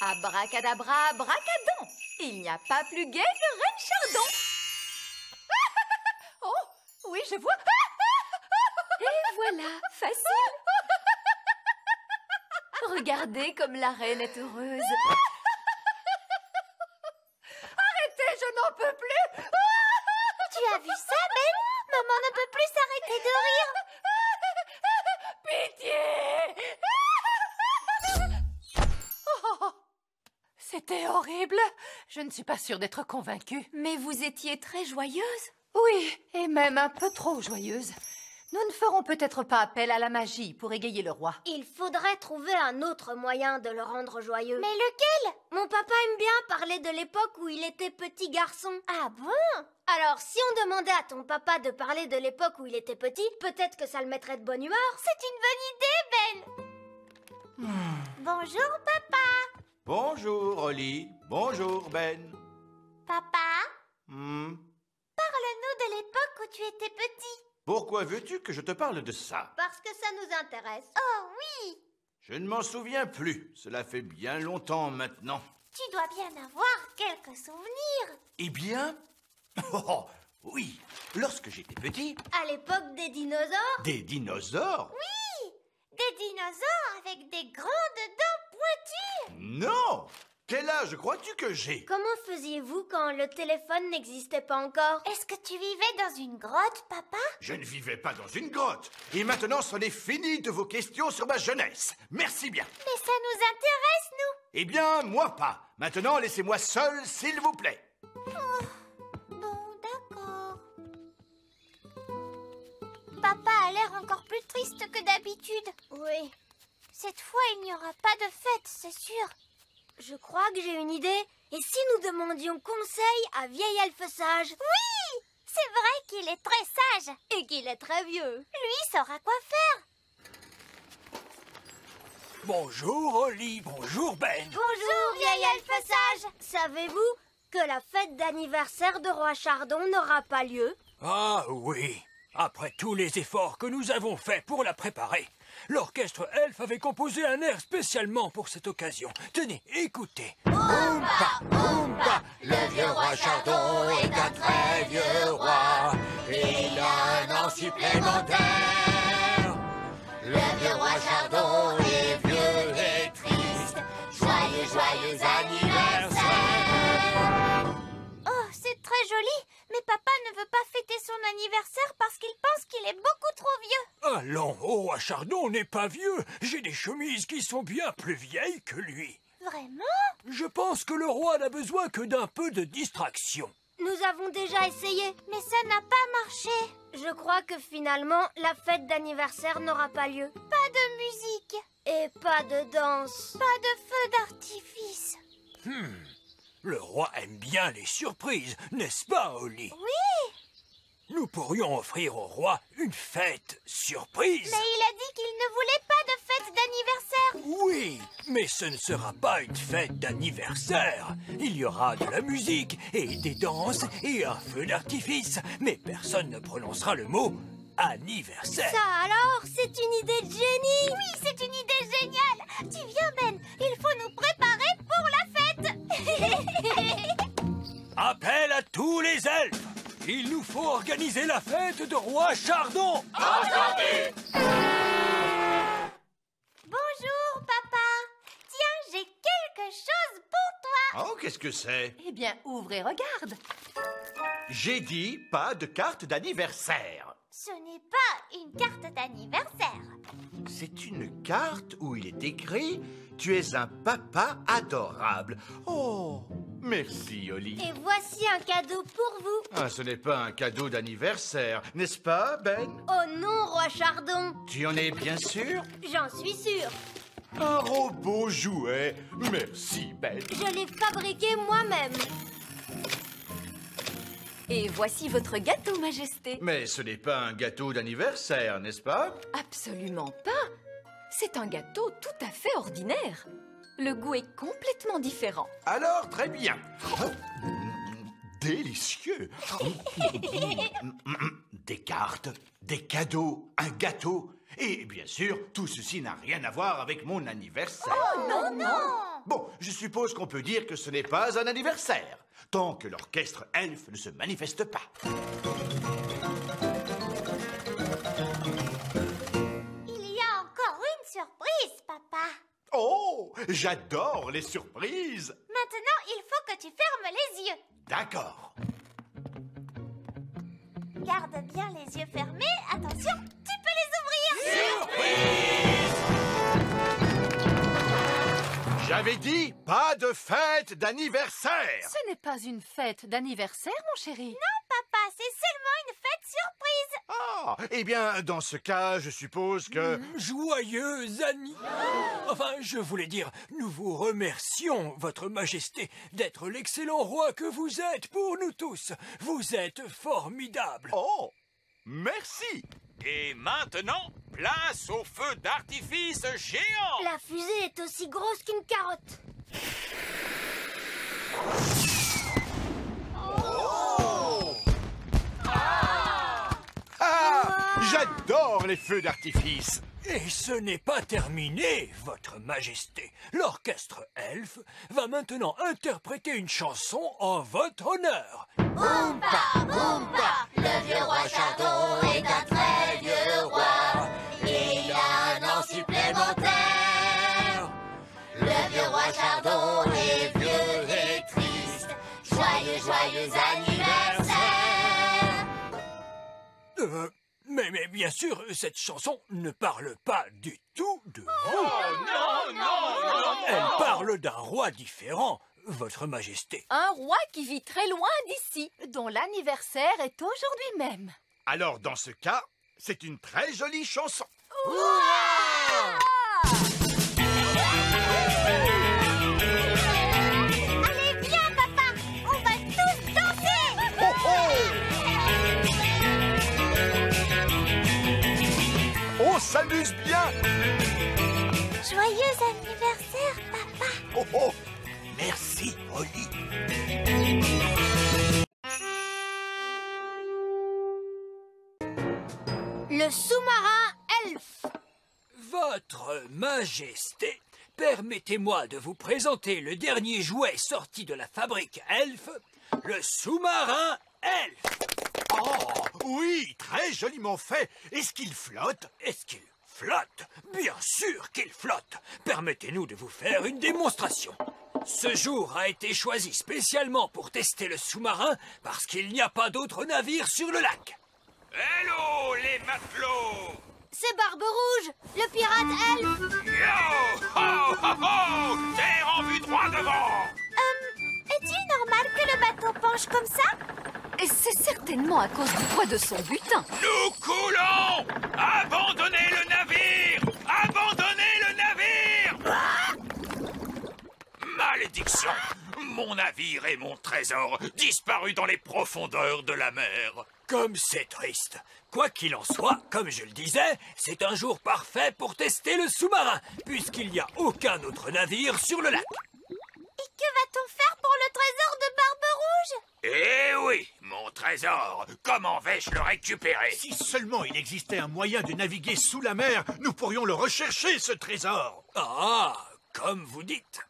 Abracadabra, bracadon. Il n'y a pas plus gai que Reine Chardon. Oh, oui, je vois. Et voilà, facile. Regardez comme la reine est heureuse. Arrêtez, je n'en peux plus. Tu as vu ça, Ben? Maman ne peut plus s'arrêter de rire. Pitié. Oh, c'était horrible. Je ne suis pas sûre d'être convaincue. Mais vous étiez très joyeuse? Oui, et même un peu trop joyeuse. Nous ne ferons peut-être pas appel à la magie pour égayer le roi. Il faudrait trouver un autre moyen de le rendre joyeux. Mais lequel? Mon papa aime bien parler de l'époque où il était petit garçon. Ah bon? Alors, si on demandait à ton papa de parler de l'époque où il était petit, peut-être que ça le mettrait de bonne humeur. C'est une bonne idée, Ben. Bonjour, papa. Bonjour, Oli. Bonjour, Ben. Papa, Hmm. parle-nous de l'époque où tu étais petit. Pourquoi veux-tu que je te parle de ça? Parce que ça nous intéresse. Oh oui. Je ne m'en souviens plus. Cela fait bien longtemps maintenant. Tu dois bien avoir quelques souvenirs. Eh bien... Oh, oui. Lorsque j'étais petit... À l'époque des dinosaures? Des dinosaures? Oui, des dinosaures avec des grandes dents pointues. Non! Quel âge crois-tu que j'ai? Comment faisiez-vous quand le téléphone n'existait pas encore? Est-ce que tu vivais dans une grotte, papa? Je ne vivais pas dans une grotte. Et maintenant, c'en est fini de vos questions sur ma jeunesse. Merci bien. Mais ça nous intéresse, nous. Eh bien, moi pas. Maintenant, laissez-moi seul, s'il vous plaît. Bon, d'accord. Papa a l'air encore plus triste que d'habitude. Oui. Cette fois, il n'y aura pas de fête, c'est sûr. Je crois que j'ai une idée. Et si nous demandions conseil à vieil elfe sage? Oui! C'est vrai qu'il est très sage. Et qu'il est très vieux. Lui saura quoi faire. Bonjour, Oli. Bonjour, Ben. Bonjour, vieil elfe sage. Savez-vous que la fête d'anniversaire de Roi Chardon n'aura pas lieu? Ah oui. Après tous les efforts que nous avons faits pour la préparer, l'orchestre elfe avait composé un air spécialement pour cette occasion. Tenez, écoutez. Oompa, Oompa, le vieux roi Chardon est un très vieux roi. Il a un an supplémentaire. Le vieux roi Chardon est vieux et triste. Joyeux, joyeux anniversaire. Oh, c'est très joli, mais papa ne veut pas fêter son anniversaire parce qu'il pense qu'il est beaucoup trop vieux. Allons, oh, roi Chardon n'est pas vieux. J'ai des chemises qui sont bien plus vieilles que lui. Vraiment? Je pense que le roi n'a besoin que d'un peu de distraction. Nous avons déjà essayé, mais ça n'a pas marché. Je crois que finalement, la fête d'anniversaire n'aura pas lieu. Pas de musique. Et pas de danse. Pas de feu d'artifice. Le roi aime bien les surprises, n'est-ce pas, Holly? Oui. Nous pourrions offrir au roi une fête surprise. Mais il a dit qu'il ne voulait pas de fête d'anniversaire. Oui, mais ce ne sera pas une fête d'anniversaire. Il y aura de la musique et des danses et un feu d'artifice. Mais personne ne prononcera le mot anniversaire. Ça alors, c'est une idée de génie. Oui, c'est une idée géniale. Tu viens, Ben, il faut nous préparer pour la fête. Appel à tous les elfes. Il nous faut organiser la fête de roi Chardon. Entendu. Bonjour, papa. Tiens, j'ai quelque chose pour toi. Oh, qu'est-ce que c'est? Eh bien, ouvre et regarde. J'ai dit pas de carte d'anniversaire. Ce n'est pas une carte d'anniversaire. C'est une carte où il est écrit « Tu es un papa adorable ». Oh, merci, Holly. Et voici un cadeau pour vous. Ah, ce n'est pas un cadeau d'anniversaire, n'est-ce pas, Ben? Oh non, roi Chardon. Tu en es bien sûr? J'en suis sûre. Un robot jouet. Merci, Ben. Je l'ai fabriqué moi-même. Et voici votre gâteau, Majesté. Mais ce n'est pas un gâteau d'anniversaire, n'est-ce pas? Absolument pas. C'est un gâteau tout à fait ordinaire. Le goût est complètement différent. Alors, très bien. Oh, délicieux. Des cartes, des cadeaux, un gâteau. Et bien sûr, tout ceci n'a rien à voir avec mon anniversaire. Oh non, non! Bon, je suppose qu'on peut dire que ce n'est pas un anniversaire, tant que l'orchestre elfe ne se manifeste pas. Il y a encore une surprise, papa. Oh, j'adore les surprises. Maintenant, il faut que tu fermes les yeux. D'accord. Garde bien les yeux fermés. Attention, tu peux les ouvrir. Surprise! J'avais dit pas de fête d'anniversaire. Ce n'est pas une fête d'anniversaire, mon chéri. Non, papa, c'est seulement une fête surprise. Ah, eh bien, dans ce cas, je suppose que... Joyeux Enfin, je voulais dire, nous vous remercions, Votre Majesté, d'être l'excellent roi que vous êtes pour nous tous. Vous êtes formidable. Oh, merci. Et maintenant, place au feu d'artifice géant. La fusée est aussi grosse qu'une carotte. Oh! J'adore les feux d'artifice. Et ce n'est pas terminé, Votre Majesté. L'orchestre elfe va maintenant interpréter une chanson en votre honneur. Oompa, Oompa, le vieux roi Chardon est un très vieux roi. Il a un an supplémentaire. Le vieux roi Chardon est vieux et triste. Joyeux, joyeux anniversaire. Mais bien sûr, cette chanson ne parle pas du tout de vous. Oh non. Elle parle d'un roi différent, Votre Majesté. Un roi qui vit très loin d'ici, dont l'anniversaire est aujourd'hui même. Alors, dans ce cas, c'est une très jolie chanson. Allez, viens, papa. On va tous danser. Oh, oh! On s'amuse bien. Joyeux anniversaire, papa. Oh, oh! Merci, Holly. Le sous-marin elfe. Votre Majesté, permettez-moi de vous présenter le dernier jouet sorti de la fabrique Elf, le sous-marin Elf. Oh, oui, très joliment fait. Est-ce qu'il flotte? Est-ce qu'il flotte? Bien sûr qu'il flotte. Permettez-nous de vous faire une démonstration. Ce jour a été choisi spécialement pour tester le sous-marin parce qu'il n'y a pas d'autre navire sur le lac. Hello, les matelots! C'est Barbe-Rouge, le pirate elfe. Yo! Ho, ho, ho! Terre en vue droit devant! Est-il normal que le bateau penche comme ça? Et c'est certainement à cause du poids de son butin. Nous coulons! Abandonnez le navire! Abandonnez le navire! Malédiction! Mon navire et mon trésor disparus dans les profondeurs de la mer. Comme c'est triste. Quoi qu'il en soit, comme je le disais, c'est un jour parfait pour tester le sous-marin, puisqu'il n'y a aucun autre navire sur le lac. Et que va-t-on faire pour le trésor de Barbe-Rouge? Eh oui, mon trésor! Comment vais-je le récupérer? Si seulement il existait un moyen de naviguer sous la mer, nous pourrions le rechercher, ce trésor. Ah, comme vous dites.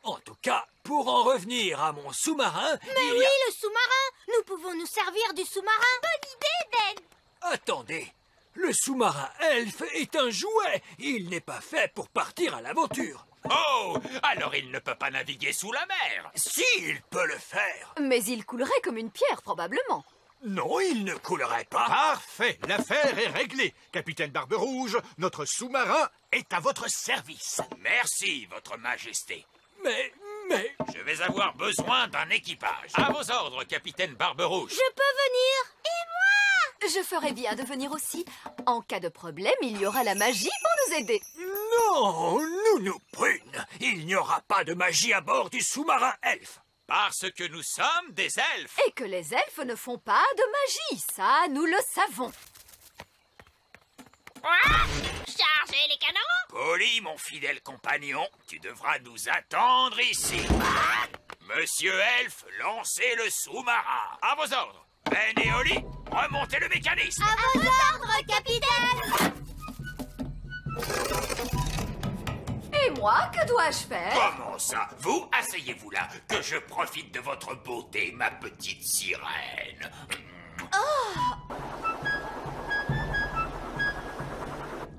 En tout cas, pour en revenir à mon sous-marin... Mais oui, le sous-marin! Nous pouvons nous servir du sous-marin! Bonne idée, Ben! Attendez, le sous-marin elfe est un jouet. Il n'est pas fait pour partir à l'aventure. Oh! Alors il ne peut pas naviguer sous la mer! Si, il peut le faire. Mais il coulerait comme une pierre, probablement. Non, il ne coulerait pas. Parfait, l'affaire est réglée. Capitaine Barbe-Rouge, notre sous-marin est à votre service. Merci, votre majesté. Mais... Je vais avoir besoin d'un équipage. À vos ordres, capitaine Barbe-Rouge. Je peux venir? Et moi? Je ferais bien de venir aussi. En cas de problème, il y aura la magie pour nous aider. Non, nous prune. Il n'y aura pas de magie à bord du sous-marin elfe. Parce que nous sommes des elfes. Et que les elfes ne font pas de magie, ça, nous le savons. Chargez les canons! Polly, mon fidèle compagnon, tu devras nous attendre ici. Monsieur Elfe, lancez le sous-marin. À vos ordres. Ben et Oli, remontez le mécanisme. À vos ordres, capitaine! Et moi, que dois-je faire? Comment ça? Vous, asseyez-vous là, que je profite de votre beauté, ma petite sirène.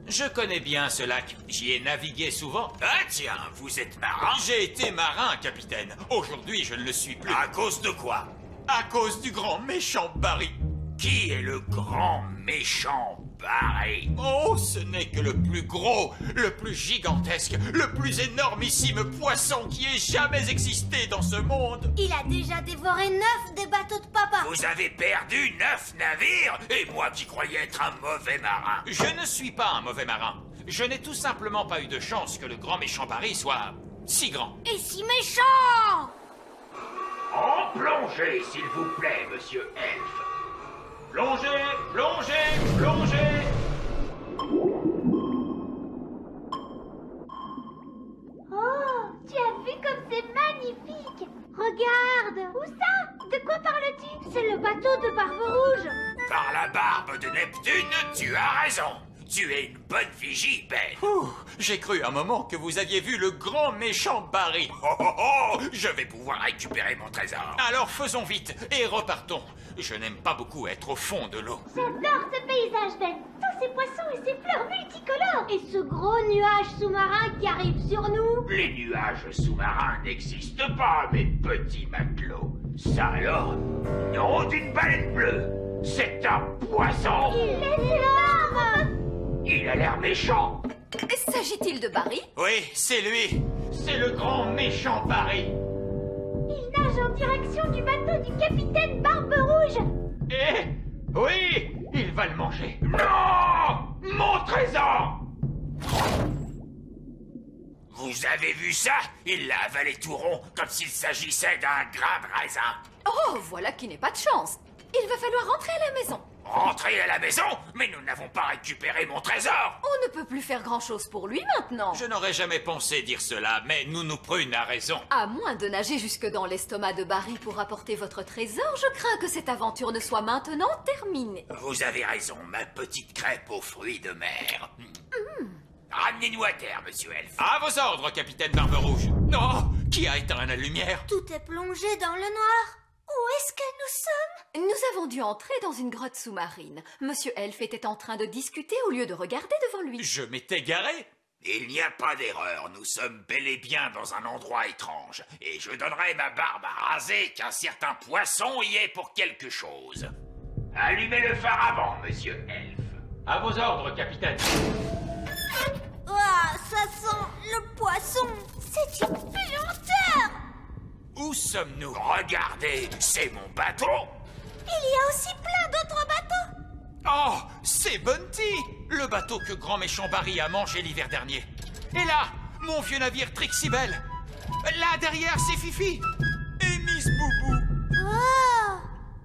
Je connais bien ce lac. J'y ai navigué souvent. Ah tiens, vous êtes marin? J'ai été marin, capitaine. Aujourd'hui, je ne le suis plus. À cause de quoi? À cause du grand méchant Barry. Qui est le grand méchant Barry? Oh, ce n'est que le plus gros, le plus gigantesque, le plus énormissime poisson qui ait jamais existé dans ce monde. Il a déjà dévoré 9 des bateaux de papa. Vous avez perdu 9 navires? Et moi qui croyais être un mauvais marin. Je ne suis pas un mauvais marin. Je n'ai tout simplement pas eu de chance que le grand méchant Barry soit si grand. Et si méchant! En plongée, s'il vous plaît, monsieur Elfe. Plongez, plongez, plongez. Oh, tu as vu comme c'est magnifique! Regarde! Où ça? De quoi parles-tu? C'est le bateau de Barbe-Rouge! Par la barbe de Neptune, tu as raison. Tu es une bonne vigie, Ben. J'ai cru un moment que vous aviez vu le grand méchant Barry. Oh, oh, oh, je vais pouvoir récupérer mon trésor. Alors faisons vite et repartons. Je n'aime pas beaucoup être au fond de l'eau. J'adore ce paysage, Ben! Tous ces poissons et ces fleurs multicolores! Et ce gros nuage sous-marin qui arrive sur nous! Les nuages sous-marins n'existent pas, mes petits matelots. Ça alors? Non d'une baleine bleue. C'est un poisson. Il est énorme! Il a l'air méchant. S'agit-il de Barry? Oui, c'est lui. C'est le grand méchant Barry. Il nage en direction du bateau du capitaine Barbe-Rouge! Eh? Oui, il va le manger. Non! Mon trésor! Vous avez vu ça? Il l'a avalé tout rond, comme s'il s'agissait d'un grain de raisin. Oh, voilà qui n'est pas de chance. Il va falloir rentrer à la maison. Rentrez à la maison, mais nous n'avons pas récupéré mon trésor. On ne peut plus faire grand-chose pour lui maintenant. Je n'aurais jamais pensé dire cela, mais Nounou Prune a raison. À moins de nager jusque dans l'estomac de Barry pour apporter votre trésor, je crains que cette aventure ne soit maintenant terminée. Vous avez raison, ma petite crêpe aux fruits de mer. Ramenez-nous à terre, monsieur Elf. À vos ordres, capitaine Barbe-Rouge. Oh, qui a éteint la lumière? Tout est plongé dans le noir. Où est-ce que nous sommes? Nous avons dû entrer dans une grotte sous-marine. Monsieur Elf était en train de discuter au lieu de regarder devant lui. Je m'étais garé. Il n'y a pas d'erreur, nous sommes bel et bien dans un endroit étrange. Et je donnerai ma barbe à raser qu'un certain poisson y est pour quelque chose. Allumez le phare avant, monsieur Elf. À vos ordres, capitaine. Ah, ça sent le poisson. C'est une puanteur. Où sommes-nous? Regardez, c'est mon bateau. Il y a aussi plein d'autres bateaux. Oh, c'est Bunty, le bateau que Grand Méchant Barry a mangé l'hiver dernier. Et là, mon vieux navire Trixibel. Là, derrière, c'est Fifi. Et Miss Boubou. Oh,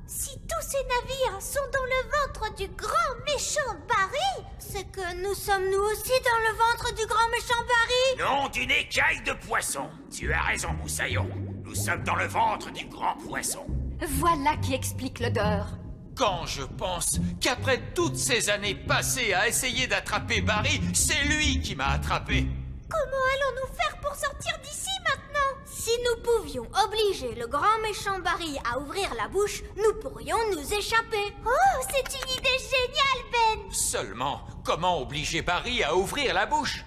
si tous ces navires sont dans le ventre du Grand Méchant Barry, c'est que nous sommes nous aussi dans le ventre du Grand Méchant Barry. Non, d'une écaille de poisson. Tu as raison, Moussaillon. Nous sommes dans le ventre du grand poisson. Voilà qui explique l'odeur. Quand je pense qu'après toutes ces années passées à essayer d'attraper Barry, c'est lui qui m'a attrapé. Comment allons-nous faire pour sortir d'ici maintenant? Si nous pouvions obliger le Grand Méchant Barry à ouvrir la bouche, nous pourrions nous échapper. Oh, c'est une idée géniale, Ben. Seulement, comment obliger Barry à ouvrir la bouche?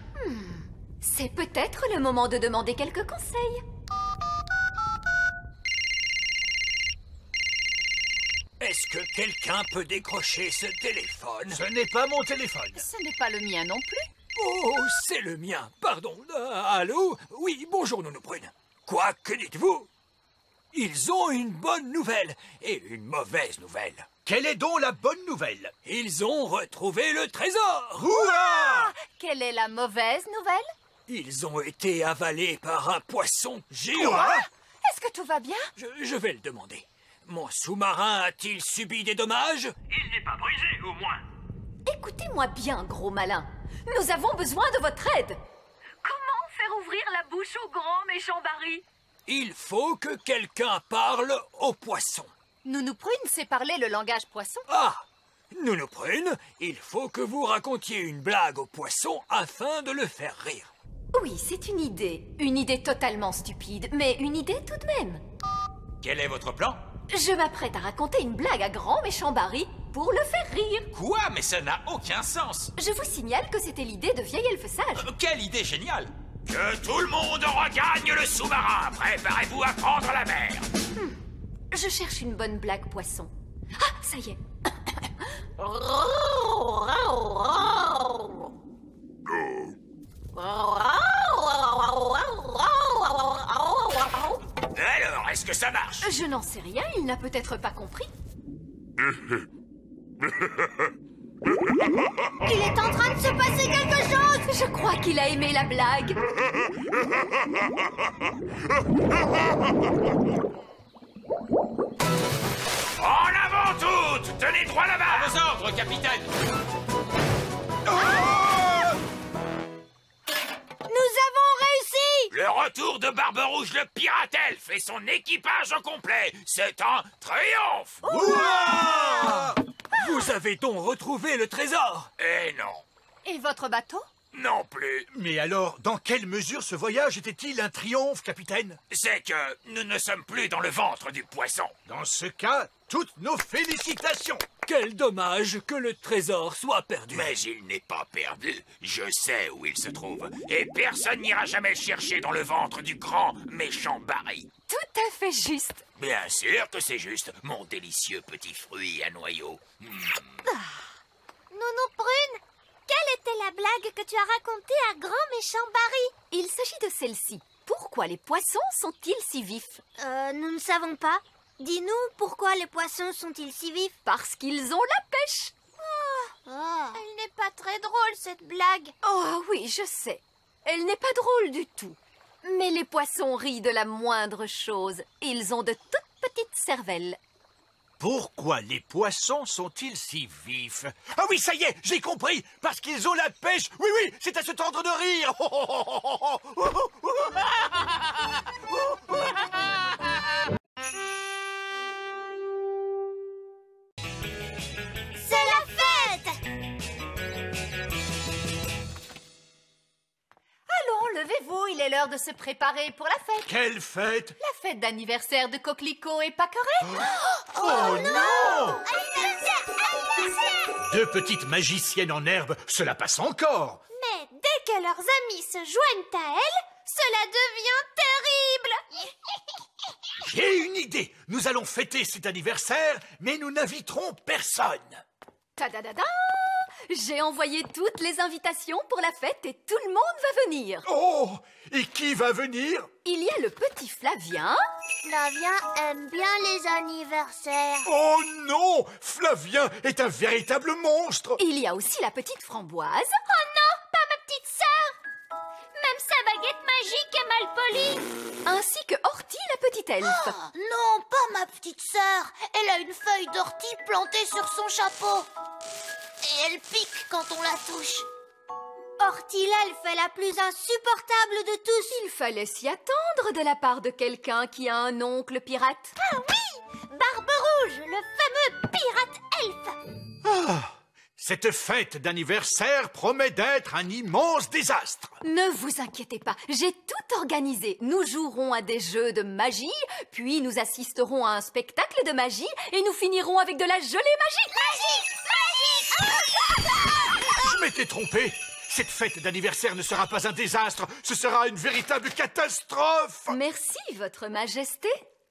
C'est peut-être le moment de demander quelques conseils. Est-ce que quelqu'un peut décrocher ce téléphone? Ce n'est pas mon téléphone. Ce n'est pas le mien non plus. Oh, c'est le mien, pardon. Allô? Oui, bonjour, Nounou Prune. Quoi, que dites-vous? Ils ont une bonne nouvelle et une mauvaise nouvelle. Quelle est donc la bonne nouvelle? Ils ont retrouvé le trésor. Hurrah! Quelle est la mauvaise nouvelle? Ils ont été avalés par un poisson géant. Quoi? Est-ce que tout va bien? Je vais le demander. Mon sous-marin a-t-il subi des dommages? Il n'est pas brisé, au moins. Écoutez-moi bien, gros malin. Nous avons besoin de votre aide. Comment faire ouvrir la bouche au Grand Méchant Barry? Il faut que quelqu'un parle au poisson. Nounou Prune sait parler le langage poisson. Ah! Nounou Prune, il faut que vous racontiez une blague au poisson afin de le faire rire. Oui, c'est une idée. Une idée totalement stupide, mais une idée tout de même. Quel est votre plan? Je m'apprête à raconter une blague à Grand Méchant Barry pour le faire rire. Quoi? Mais ça n'a aucun sens. Je vous signale que c'était l'idée de vieil elfe sage. Quelle idée géniale! Que tout le monde regagne le sous-marin. Préparez-vous à prendre la mer. Je cherche une bonne blague poisson. Ah, ça y est. Alors, est-ce que ça marche? Je n'en sais rien, il n'a peut-être pas compris. Il est en train de se passer quelque chose. Je crois qu'il a aimé la blague. En avant toutes! Tenez droit là-bas! À vos ordres, capitaine! Nous avons réussi. Le retour de Barbe-Rouge le pirate elfe et son équipage au complet! C'est un triomphe! Hurrah! Vous avez donc retrouvé le trésor? Eh non! Et votre bateau? Non plus! Mais alors, dans quelle mesure ce voyage était-il un triomphe, capitaine? C'est que nous ne sommes plus dans le ventre du poisson. Dans ce cas, toutes nos félicitations! Quel dommage que le trésor soit perdu. Mais il n'est pas perdu. Je sais où il se trouve. Et personne n'ira jamais le chercher dans le ventre du grand méchant Barry. Tout à fait juste. Bien sûr que c'est juste, mon délicieux petit fruit à noyaux. Nounou Prune, quelle était la blague que tu as racontée à Grand Méchant Barry? Il s'agit de celle-ci. Pourquoi les poissons sont-ils si vifs? Nous ne savons pas. Dis-nous, pourquoi les poissons sont-ils si vifs? Parce qu'ils ont la pêche. Elle n'est pas très drôle, cette blague. Oh oui, je sais. Elle n'est pas drôle du tout. Mais les poissons rient de la moindre chose. Ils ont de toutes petites cervelles. Pourquoi les poissons sont-ils si vifs? Ah oui, ça y est, j'ai compris. Parce qu'ils ont la pêche. Oui, oui, c'est à se tendre de rire. C'est la fête! Allons, levez-vous, il est l'heure de se préparer pour la fête. Quelle fête? La fête d'anniversaire de Coquelicot et Paqueret. Oh non! Anniversaire! Anniversaire! Deux petites magiciennes en herbe, cela passe encore. Mais dès que leurs amis se joignent à elles, cela devient terrible! J'ai une idée. Nous allons fêter cet anniversaire, mais nous n'inviterons personne. Tadadada! J'ai envoyé toutes les invitations pour la fête et tout le monde va venir. Oh! Et qui va venir? Il y a le petit Flavien. Flavien aime bien les anniversaires. Oh non! Flavien est un véritable monstre. Il y a aussi la petite Framboise. Oh non, pas ma petite sœur! Même sa baguette magique est mal polie. Ainsi que Horty, la petite elfe. Oh, non, pas ma petite sœur. Elle a une feuille d'ortie plantée sur son chapeau. Et elle pique quand on la touche. Horty l'elfe est la plus insupportable de tous. Il fallait s'y attendre de la part de quelqu'un qui a un oncle pirate. Ah oui! Barbe-Rouge, le fameux pirate elfe. Ah, cette fête d'anniversaire promet d'être un immense désastre. Ne vous inquiétez pas, j'ai tout organisé. Nous jouerons à des jeux de magie, puis nous assisterons à un spectacle de magie et nous finirons avec de la gelée magique. Magie! Je m'étais trompé. Cette fête d'anniversaire ne sera pas un désastre, ce sera une véritable catastrophe. Merci, Votre Majesté.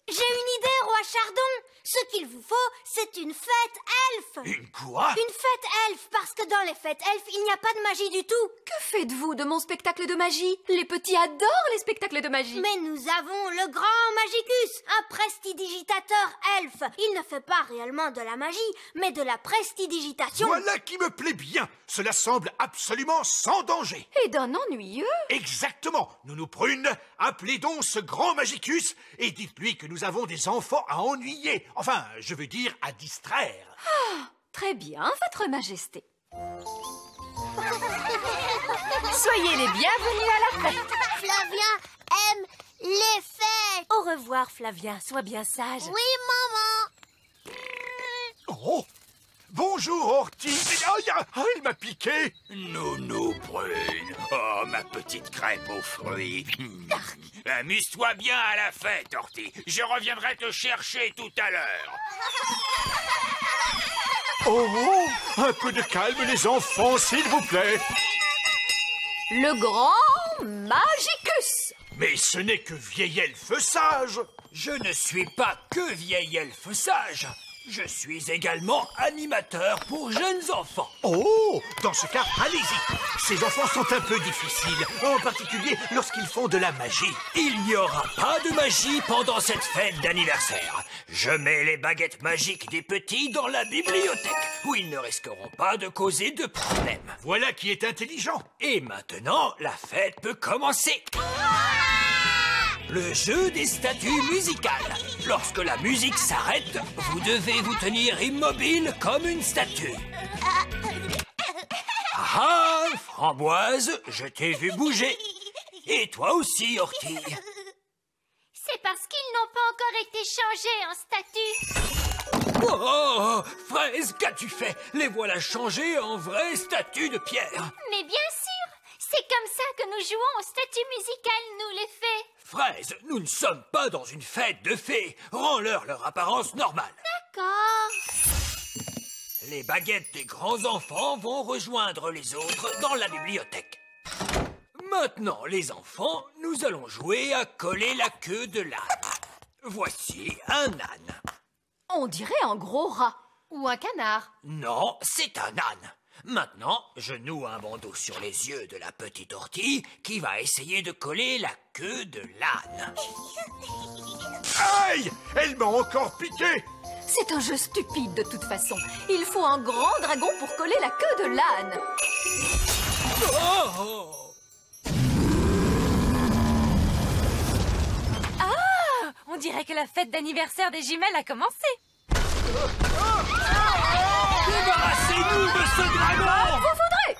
J'ai une idée, roi Chardon. Ce qu'il vous faut, c'est une fête elfe. Une quoi? Une fête elfe, parce que dans les fêtes elfes, il n'y a pas de magie du tout. Que faites-vous de mon spectacle de magie? Les petits adorent les spectacles de magie. Mais nous avons le grand Magicus, un prestidigitateur elfe. Il ne fait pas réellement de la magie, mais de la prestidigitation. Voilà qui me plaît bien. Cela semble absolument sans danger. Et d'un ennuyeux. Exactement. Nounou Prune, appelez donc ce grand Magicus et dites-lui que nous avons des enfants à ennuyer. Enfin, je veux dire à distraire. Ah, très bien, Votre Majesté. Soyez les bienvenus à la fête. Flavien aime les fêtes. Au revoir, Flavien. Sois bien sage. Oui, maman. Oh! Bonjour, Horty. Ah, il m'a piqué. Nounou Prune. Oh, ma petite crêpe aux fruits. Amuse-toi bien à la fête, Horty. Je reviendrai te chercher tout à l'heure. Oh, un peu de calme, les enfants, s'il vous plaît. Le grand Magicus. Mais ce n'est que vieil elfe sage. Je ne suis pas que vieil elfe sage. Je suis également animateur pour jeunes enfants. Oh, dans ce cas, allez-y. Ces enfants sont un peu difficiles, en particulier lorsqu'ils font de la magie. Il n'y aura pas de magie pendant cette fête d'anniversaire. Je mets les baguettes magiques des petits dans la bibliothèque, où ils ne risqueront pas de causer de problèmes. Voilà qui est intelligent. Et maintenant, la fête peut commencer. Le jeu des statues musicales. Lorsque la musique s'arrête, vous devez vous tenir immobile comme une statue. Ah, Framboise, je t'ai vu bouger. Et toi aussi, Horty. C'est parce qu'ils n'ont pas encore été changés en statue. Oh, Fraise, qu'as-tu fait? Les voilà changés en vraies statues de pierre. Mais bien sûr, c'est comme ça que nous jouons aux statues musicales, nous les fées. Fraise, nous ne sommes pas dans une fête de fées. Rends-leur leur apparence normale. D'accord. Les baguettes des grands enfants vont rejoindre les autres dans la bibliothèque. Maintenant, les enfants, nous allons jouer à coller la queue de l'âne. Voici un âne. On dirait un gros rat. Ou un canard. Non, c'est un âne. Maintenant, je noue un bandeau sur les yeux de la petite Horty qui va essayer de coller la queue de l'âne. Aïe! Elle m'a encore piqué! C'est un jeu stupide de toute façon. Il faut un grand dragon pour coller la queue de l'âne. Oh! Ah! On dirait que la fête d'anniversaire des jumelles a commencé. Débarrassez-nous de ce dragon! Vous voudrez!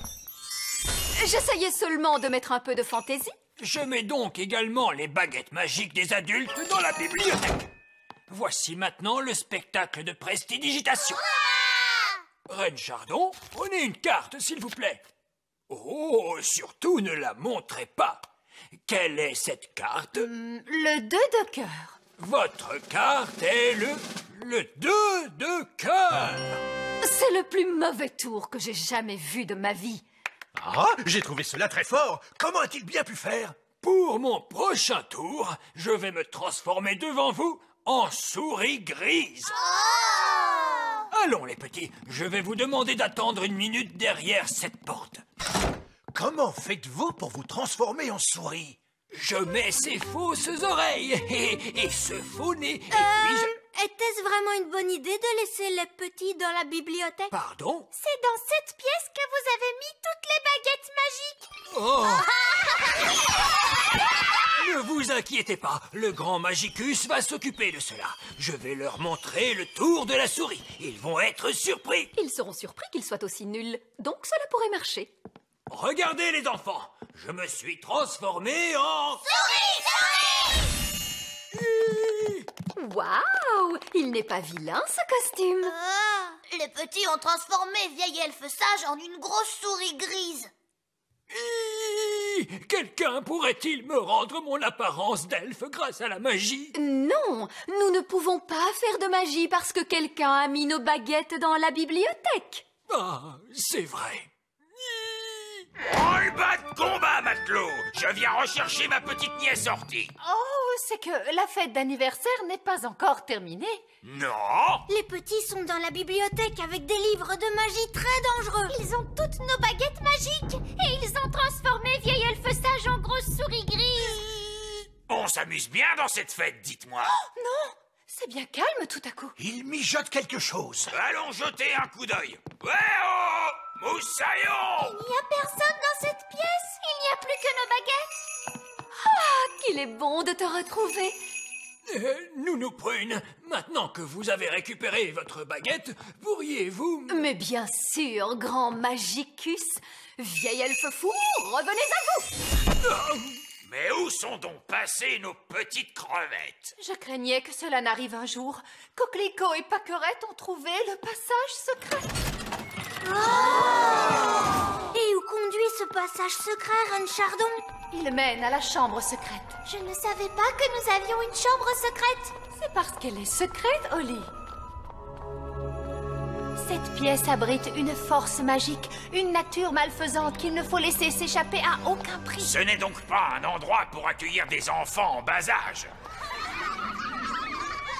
J'essayais seulement de mettre un peu de fantaisie. Je mets donc également les baguettes magiques des adultes dans la bibliothèque. Voici maintenant le spectacle de prestidigitation. Reine Chardon, prenez une carte, s'il vous plaît. Oh, surtout ne la montrez pas. Quelle est cette carte? Le 2 de cœur. Votre carte est le 2 de cœur. C'est le plus mauvais tour que j'ai jamais vu de ma vie. Ah, j'ai trouvé cela très fort. Comment a-t-il bien pu faire? Pour mon prochain tour, je vais me transformer devant vous en souris grise. Allons, les petits, je vais vous demander d'attendre une minute derrière cette porte. Comment faites-vous pour vous transformer en souris? Je mets ces fausses oreilles et ce faux nez, et puis je... Était-ce vraiment une bonne idée de laisser les petits dans la bibliothèque? Pardon? C'est dans cette pièce que vous avez mis toutes les baguettes magiques. Oh! Ne vous inquiétez pas, le grand Magicus va s'occuper de cela. Je vais leur montrer le tour de la souris. Ils vont être surpris. Ils seront surpris qu'ils soient aussi nuls, donc cela pourrait marcher. Regardez les enfants, je me suis transformé en... Waouh! Il n'est pas vilain, ce costume. Les petits ont transformé vieil elfe sage en une grosse souris grise. Quelqu'un pourrait-il me rendre mon apparence d'elfe grâce à la magie? Non, nous ne pouvons pas faire de magie parce que quelqu'un a mis nos baguettes dans la bibliothèque. Ah, c'est vrai. Roll-bas de combat, matelot! Je viens rechercher ma petite nièce Horty. Oh, c'est que la fête d'anniversaire n'est pas encore terminée. Non! Les petits sont dans la bibliothèque avec des livres de magie très dangereux. Ils ont toutes nos baguettes magiques et ils ont transformé vieil elfe sage en grosse souris grise. On s'amuse bien dans cette fête, dites-moi. Oh, non, c'est bien calme tout à coup. Il mijote quelque chose. Allons jeter un coup d'œil. Ouais, oh! Moussaillon! Il n'y a personne dans cette pièce. Il n'y a plus que nos baguettes. Ah, qu'il est bon de te retrouver. Nounou Prune, maintenant que vous avez récupéré votre baguette, pourriez-vous... Mais bien sûr, grand Magicus. Vieil elfe fou, revenez à vous. Mais où sont donc passées nos petites crevettes? Je craignais que cela n'arrive un jour. Coquelicot et Paquerette ont trouvé le passage secret. Et où conduit ce passage secret, Reine Chardon? Il mène à la chambre secrète. Je ne savais pas que nous avions une chambre secrète. C'est parce qu'elle est secrète, Holly. Cette pièce abrite une force magique, une nature malfaisante qu'il ne faut laisser s'échapper à aucun prix. Ce n'est donc pas un endroit pour accueillir des enfants en bas âge.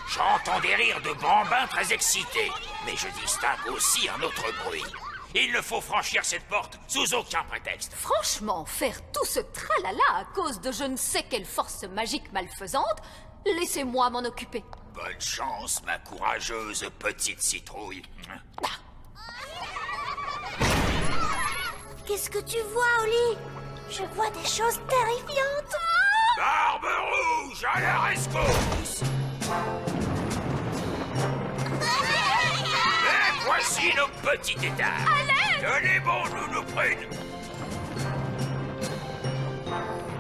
J'entends des rires de bambins très excités, mais je distingue aussi un autre bruit. Il ne faut franchir cette porte sous aucun prétexte. Franchement, faire tout ce tralala à cause de je ne sais quelle force magique malfaisante, laissez-moi m'en occuper. Bonne chance, ma courageuse petite citrouille. Qu'est-ce que tu vois, Holly? Je vois des choses terrifiantes. Barbe rouge à la rescousse! Et voici nos petits états. Tenez bon, Nounou Prune.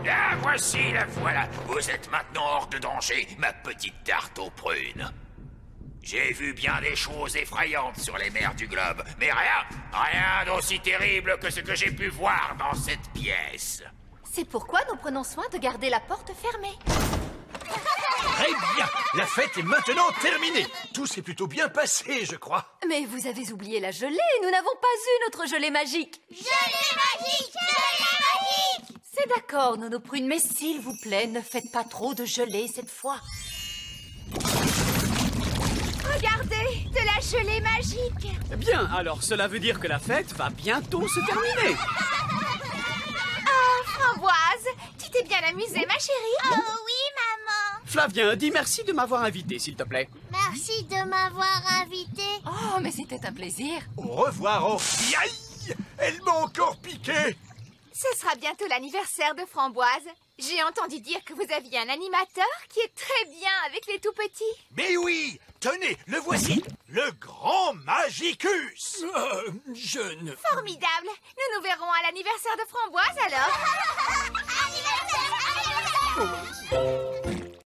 La voici, la voilà. Vous êtes maintenant hors de danger, ma petite tarte aux prunes. J'ai vu bien des choses effrayantes sur les mers du globe, mais rien d'aussi terrible que ce que j'ai pu voir dans cette pièce. C'est pourquoi nous prenons soin de garder la porte fermée. Très bien, la fête est maintenant terminée. Tout s'est plutôt bien passé, je crois. Mais vous avez oublié la gelée, nous n'avons pas eu notre gelée magique. Gelée magique! Gelée magique! C'est d'accord, Nounou Prune, mais s'il vous plaît, ne faites pas trop de gelée cette fois. Regardez, de la gelée magique. Bien, alors cela veut dire que la fête va bientôt se terminer. Oh, Framboise, tu t'es bien amusée, ma chérie? Oh oui, maman. Flavien, dis merci de m'avoir invité, s'il te plaît. Merci de m'avoir invité. Oh, mais c'était un plaisir. Au revoir, Horty. Aïe! Elle m'a encore piqué. Ce sera bientôt l'anniversaire de Framboise. J'ai entendu dire que vous aviez un animateur qui est très bien avec les tout-petits. Mais oui, tenez, le voici. Le grand Magicus. Je ne... Formidable. Nous nous verrons à l'anniversaire de Framboise, alors. Anniversaire, anniversaire.